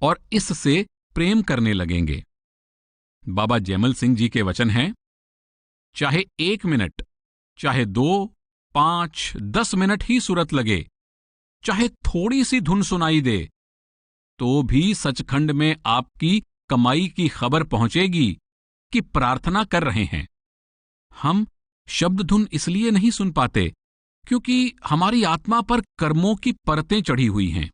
Speaker 1: और इससे प्रेम करने लगेंगे। बाबा जैमल सिंह जी के वचन हैं, चाहे 1 मिनट, चाहे 2, 5, 10 मिनट ही सुरत लगे, चाहे थोड़ी सी धुन सुनाई दे, तो भी सचखंड में आपकी कमाई की खबर पहुंचेगी कि प्रार्थना कर रहे हैं। हम शब्द धुन इसलिए नहीं सुन पाते क्योंकि हमारी आत्मा पर कर्मों की परतें चढ़ी हुई हैं।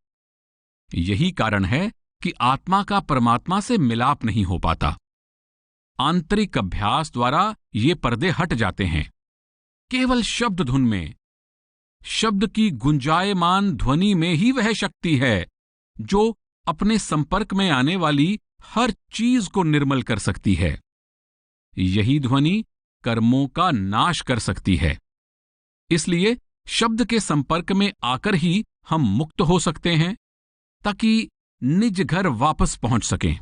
Speaker 1: यही कारण है कि आत्मा का परमात्मा से मिलाप नहीं हो पाता। आंतरिक अभ्यास द्वारा ये पर्दे हट जाते हैं। केवल शब्द धुन में, शब्द की गुंजायमान ध्वनि में ही वह शक्ति है जो अपने संपर्क में आने वाली हर चीज को निर्मल कर सकती है। यही ध्वनि कर्मों का नाश कर सकती है। इसलिए शब्द के संपर्क में आकर ही हम मुक्त हो सकते हैं ताकि निज घर वापस पहुंच सकें।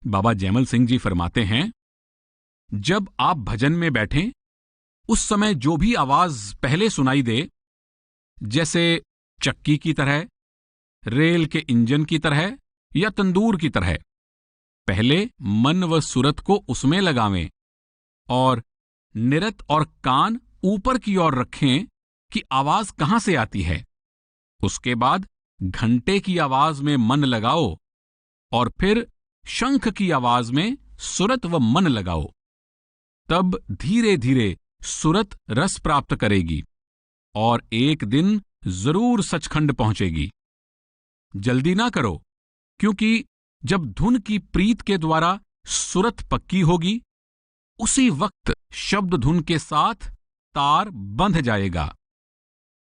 Speaker 1: बाबा जैमल सिंह जी फरमाते हैं, जब आप भजन में बैठें उस समय जो भी आवाज पहले सुनाई दे, जैसे चक्की की तरह, रेल के इंजन की तरह या तंदूर की तरह, पहले मन व सुरत को उसमें लगावें और निरत और कान ऊपर की ओर रखें कि आवाज कहां से आती है। उसके बाद घंटे की आवाज में मन लगाओ और फिर शंख की आवाज में सुरत व मन लगाओ। तब धीरे धीरे सुरत रस प्राप्त करेगी और एक दिन जरूर सचखंड पहुंचेगी। जल्दी ना करो, क्योंकि जब धुन की प्रीत के द्वारा सुरत पक्की होगी, उसी वक्त शब्द धुन के साथ तार बंध जाएगा।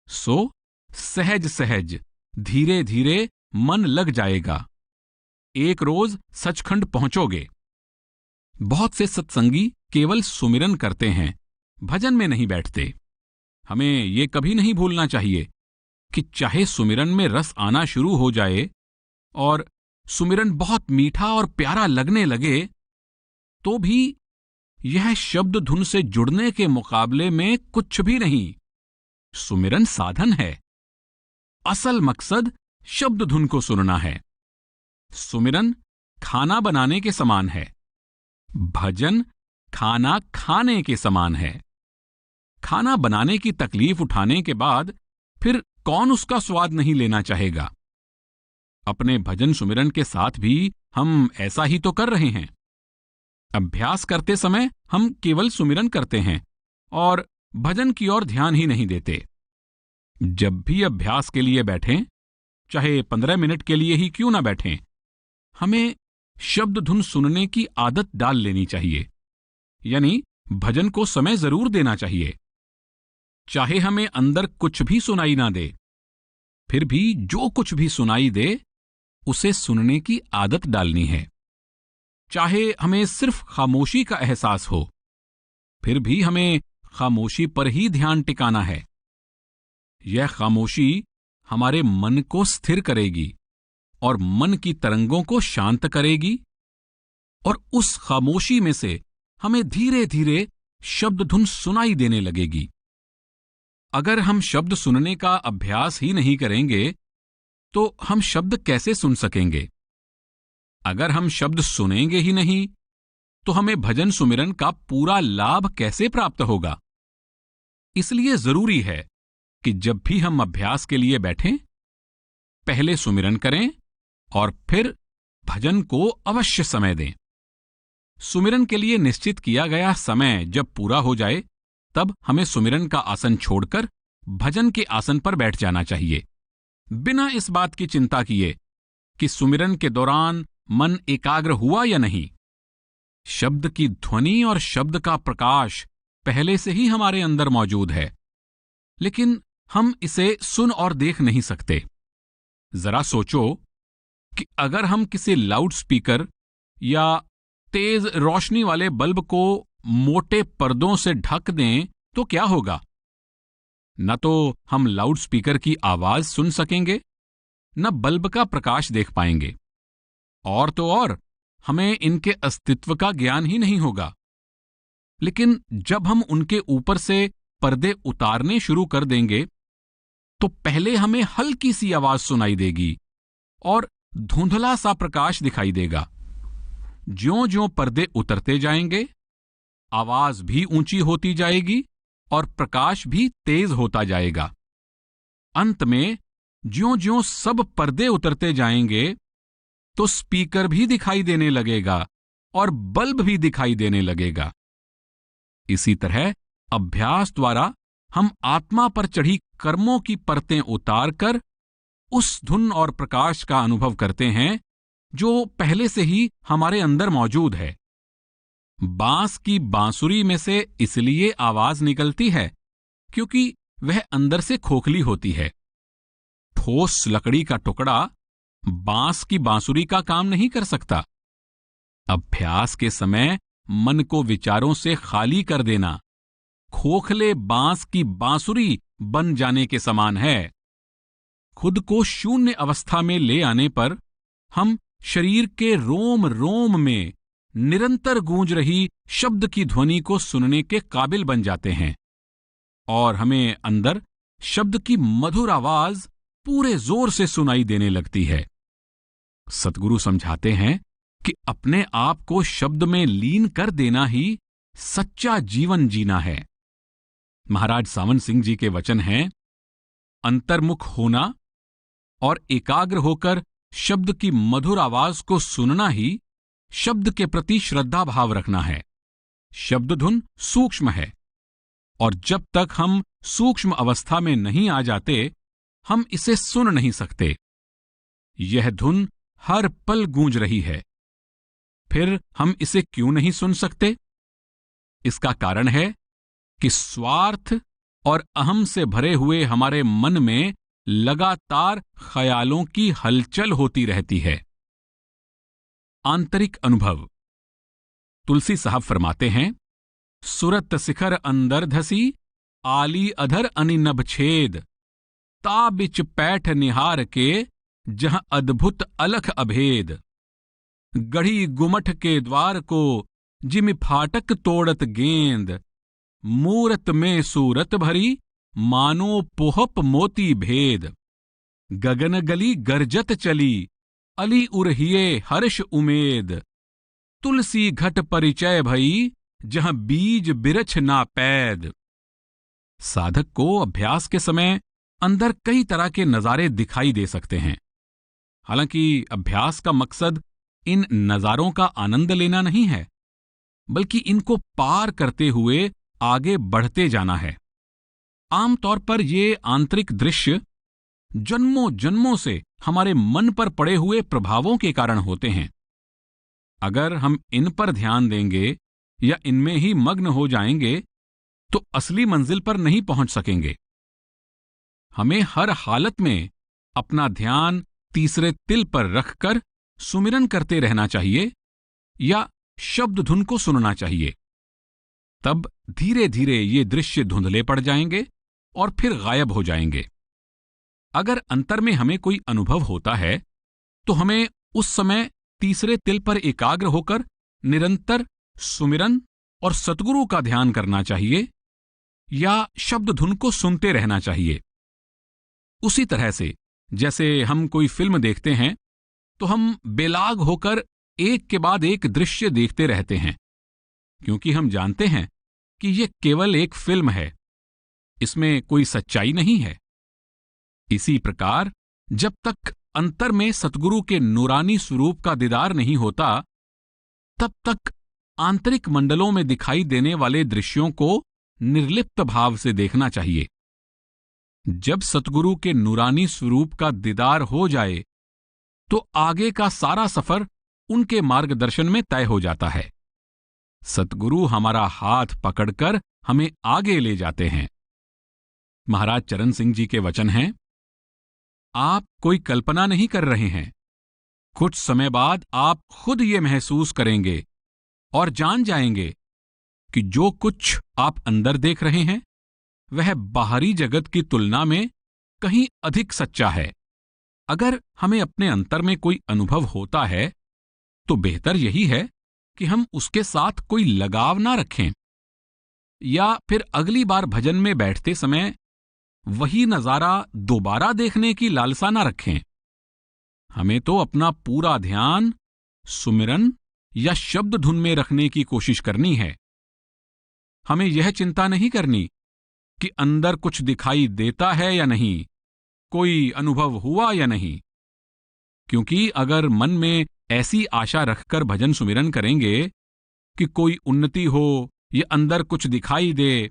Speaker 1: सो सहज सहज धीरे धीरे मन लग जाएगा। एक रोज सचखंड पहुंचोगे। बहुत से सत्संगी केवल सुमिरन करते हैं, भजन में नहीं बैठते। हमें ये कभी नहीं भूलना चाहिए कि चाहे सुमिरन में रस आना शुरू हो जाए और सुमिरन बहुत मीठा और प्यारा लगने लगे, तो भी यह शब्द धुन से जुड़ने के मुकाबले में कुछ भी नहीं। सुमिरन साधन है, असल मकसद शब्द धुन को सुनना है। सुमिरन खाना बनाने के समान है, भजन खाना खाने के समान है। खाना बनाने की तकलीफ उठाने के बाद फिर कौन उसका स्वाद नहीं लेना चाहेगा। अपने भजन सुमिरन के साथ भी हम ऐसा ही तो कर रहे हैं। अभ्यास करते समय हम केवल सुमिरन करते हैं और भजन की ओर ध्यान ही नहीं देते। जब भी अभ्यास के लिए बैठें, चाहे 15 मिनट के लिए ही क्यों ना बैठें, हमें शब्द धुन सुनने की आदत डाल लेनी चाहिए। यानी भजन को समय जरूर देना चाहिए। चाहे हमें अंदर कुछ भी सुनाई ना दे, फिर भी जो कुछ भी सुनाई दे उसे सुनने की आदत डालनी है। चाहे हमें सिर्फ खामोशी का एहसास हो, फिर भी हमें खामोशी पर ही ध्यान टिकाना है। यह खामोशी हमारे मन को स्थिर करेगी और मन की तरंगों को शांत करेगी, और उस खामोशी में से हमें धीरे धीरे शब्द धुन सुनाई देने लगेगी। अगर हम शब्द सुनने का अभ्यास ही नहीं करेंगे तो हम शब्द कैसे सुन सकेंगे? अगर हम शब्द सुनेंगे ही नहीं तो हमें भजन सुमिरन का पूरा लाभ कैसे प्राप्त होगा? इसलिए जरूरी है कि जब भी हम अभ्यास के लिए बैठें, पहले सुमिरन करें और फिर भजन को अवश्य समय दें। सुमिरन के लिए निश्चित किया गया समय जब पूरा हो जाए, तब हमें सुमिरन का आसन छोड़कर भजन के आसन पर बैठ जाना चाहिए, बिना इस बात की चिंता किए कि सुमिरन के दौरान मन एकाग्र हुआ या नहीं। शब्द की ध्वनि और शब्द का प्रकाश पहले से ही हमारे अंदर मौजूद है, लेकिन हम इसे सुन और देख नहीं सकते। जरा सोचो कि अगर हम किसी लाउड स्पीकर या तेज रोशनी वाले बल्ब को मोटे पर्दों से ढक दें तो क्या होगा? न तो हम लाउड स्पीकर की आवाज सुन सकेंगे, न बल्ब का प्रकाश देख पाएंगे, और तो और हमें इनके अस्तित्व का ज्ञान ही नहीं होगा। लेकिन जब हम उनके ऊपर से पर्दे उतारने शुरू कर देंगे तो पहले हमें हल्की सी आवाज सुनाई देगी और धुंधला सा प्रकाश दिखाई देगा। ज्यों-ज्यों पर्दे उतरते जाएंगे, आवाज भी ऊंची होती जाएगी और प्रकाश भी तेज होता जाएगा। अंत में ज्यों-ज्यों सब पर्दे उतरते जाएंगे तो स्पीकर भी दिखाई देने लगेगा और बल्ब भी दिखाई देने लगेगा। इसी तरह अभ्यास द्वारा हम आत्मा पर चढ़ी कर्मों की परतें उतारकर उस धुन और प्रकाश का अनुभव करते हैं जो पहले से ही हमारे अंदर मौजूद है। बांस की बांसुरी में से इसलिए आवाज निकलती है क्योंकि वह अंदर से खोखली होती है। ठोस लकड़ी का टुकड़ा बांस की बांसुरी का काम नहीं कर सकता। अभ्यास के समय मन को विचारों से खाली कर देना खोखले बांस की बांसुरी बन जाने के समान है। खुद को शून्य अवस्था में ले आने पर हम शरीर के रोम रोम में निरंतर गूंज रही शब्द की ध्वनि को सुनने के काबिल बन जाते हैं और हमें अंदर शब्द की मधुर आवाज पूरे जोर से सुनाई देने लगती है। सतगुरु समझाते हैं कि अपने आप को शब्द में लीन कर देना ही सच्चा जीवन जीना है। महाराज सावन सिंह जी के वचन हैं, अंतर्मुख होना और एकाग्र होकर शब्द की मधुर आवाज को सुनना ही शब्द के प्रति श्रद्धा भाव रखना है। शब्द धुन सूक्ष्म है और जब तक हम सूक्ष्म अवस्था में नहीं आ जाते, हम इसे सुन नहीं सकते। यह धुन हर पल गूंज रही है, फिर हम इसे क्यों नहीं सुन सकते? इसका कारण है कि स्वार्थ और अहम से भरे हुए हमारे मन में लगातार ख्यालों की हलचल होती रहती है। आंतरिक अनुभव। तुलसी साहब फरमाते हैं, सुरत शिखर अंदर धसी, आली अधर अनिनभ छेद, ता बिच पैठ निहार के, जहां अद्भुत अलख अभेद, गढ़ी गुमठ के द्वार को, जिमि फाटक तोड़त गेंद, मूरत में सूरत भरी, मानो पोहप मोती भेद, गगन गली गरजत चली, अली उरहिए हर्ष उमेद, तुलसी घट परिचय भई, जहां बीज बिरछ ना पैद। साधक को अभ्यास के समय अंदर कई तरह के नजारे दिखाई दे सकते हैं। हालांकि अभ्यास का मकसद इन नजारों का आनंद लेना नहीं है, बल्कि इनको पार करते हुए आगे बढ़ते जाना है। आमतौर पर ये आंतरिक दृश्य जन्मों जन्मों से हमारे मन पर पड़े हुए प्रभावों के कारण होते हैं। अगर हम इन पर ध्यान देंगे या इनमें ही मग्न हो जाएंगे तो असली मंजिल पर नहीं पहुंच सकेंगे। हमें हर हालत में अपना ध्यान तीसरे तिल पर रखकर सुमिरन करते रहना चाहिए या शब्द धुन को सुनना चाहिए। तब धीरे धीरे ये दृश्य धुंधले पड़ जाएंगे और फिर गायब हो जाएंगे। अगर अंतर में हमें कोई अनुभव होता है तो हमें उस समय तीसरे तिल पर एकाग्र होकर निरंतर सुमिरन और सतगुरु का ध्यान करना चाहिए या शब्द धुन को सुनते रहना चाहिए। उसी तरह से जैसे हम कोई फिल्म देखते हैं तो हम बेलाग होकर एक के बाद एक दृश्य देखते रहते हैं, क्योंकि हम जानते हैं कि यह केवल एक फिल्म है, इसमें कोई सच्चाई नहीं है। इसी प्रकार जब तक अंतर में सतगुरु के नूरानी स्वरूप का दीदार नहीं होता, तब तक आंतरिक मंडलों में दिखाई देने वाले दृश्यों को निर्लिप्त भाव से देखना चाहिए। जब सतगुरु के नूरानी स्वरूप का दीदार हो जाए तो आगे का सारा सफर उनके मार्गदर्शन में तय हो जाता है। सतगुरु हमारा हाथ पकड़कर हमें आगे ले जाते हैं। महाराज चरण सिंह जी के वचन हैं, आप कोई कल्पना नहीं कर रहे हैं, कुछ समय बाद आप खुद ये महसूस करेंगे और जान जाएंगे कि जो कुछ आप अंदर देख रहे हैं वह बाहरी जगत की तुलना में कहीं अधिक सच्चा है। अगर हमें अपने अंतर में कोई अनुभव होता है तो बेहतर यही है कि हम उसके साथ कोई लगाव ना रखें, या फिर अगली बार भजन में बैठते समय वही नजारा दोबारा देखने की लालसा ना रखें। हमें तो अपना पूरा ध्यान सुमिरन या शब्द धुन में रखने की कोशिश करनी है। हमें यह चिंता नहीं करनी कि अंदर कुछ दिखाई देता है या नहीं, कोई अनुभव हुआ या नहीं, क्योंकि अगर मन में ऐसी आशा रखकर भजन सुमिरन करेंगे कि कोई उन्नति हो या अंदर कुछ दिखाई दे,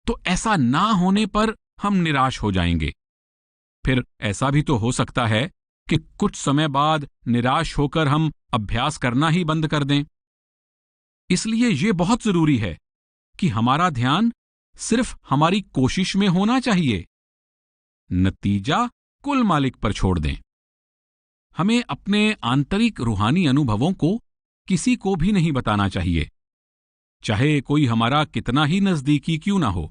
Speaker 1: तो ऐसा ना होने पर हम निराश हो जाएंगे। फिर ऐसा भी तो हो सकता है कि कुछ समय बाद निराश होकर हम अभ्यास करना ही बंद कर दें। इसलिए यह बहुत जरूरी है कि हमारा ध्यान सिर्फ हमारी कोशिश में होना चाहिए, नतीजा कुल मालिक पर छोड़ दें। हमें अपने आंतरिक रूहानी अनुभवों को किसी को भी नहीं बताना चाहिए, चाहे कोई हमारा कितना ही नजदीकी क्यों ना हो,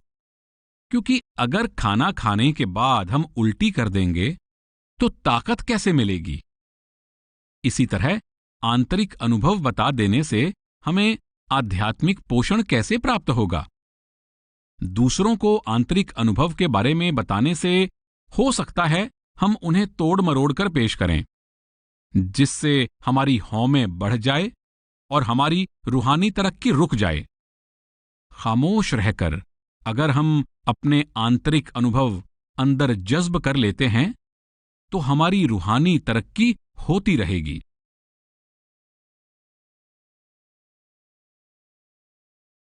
Speaker 1: क्योंकि अगर खाना खाने के बाद हम उल्टी कर देंगे तो ताकत कैसे मिलेगी। इसी तरह आंतरिक अनुभव बता देने से हमें आध्यात्मिक पोषण कैसे प्राप्त होगा। दूसरों को आंतरिक अनुभव के बारे में बताने से हो सकता है हम उन्हें तोड़ मरोड़ कर पेश करें, जिससे हमारी हौमें बढ़ जाए और हमारी रूहानी तरक्की रुक जाए। खामोश रहकर अगर हम अपने आंतरिक अनुभव अंदर जज्ब कर लेते हैं तो हमारी रूहानी तरक्की होती रहेगी।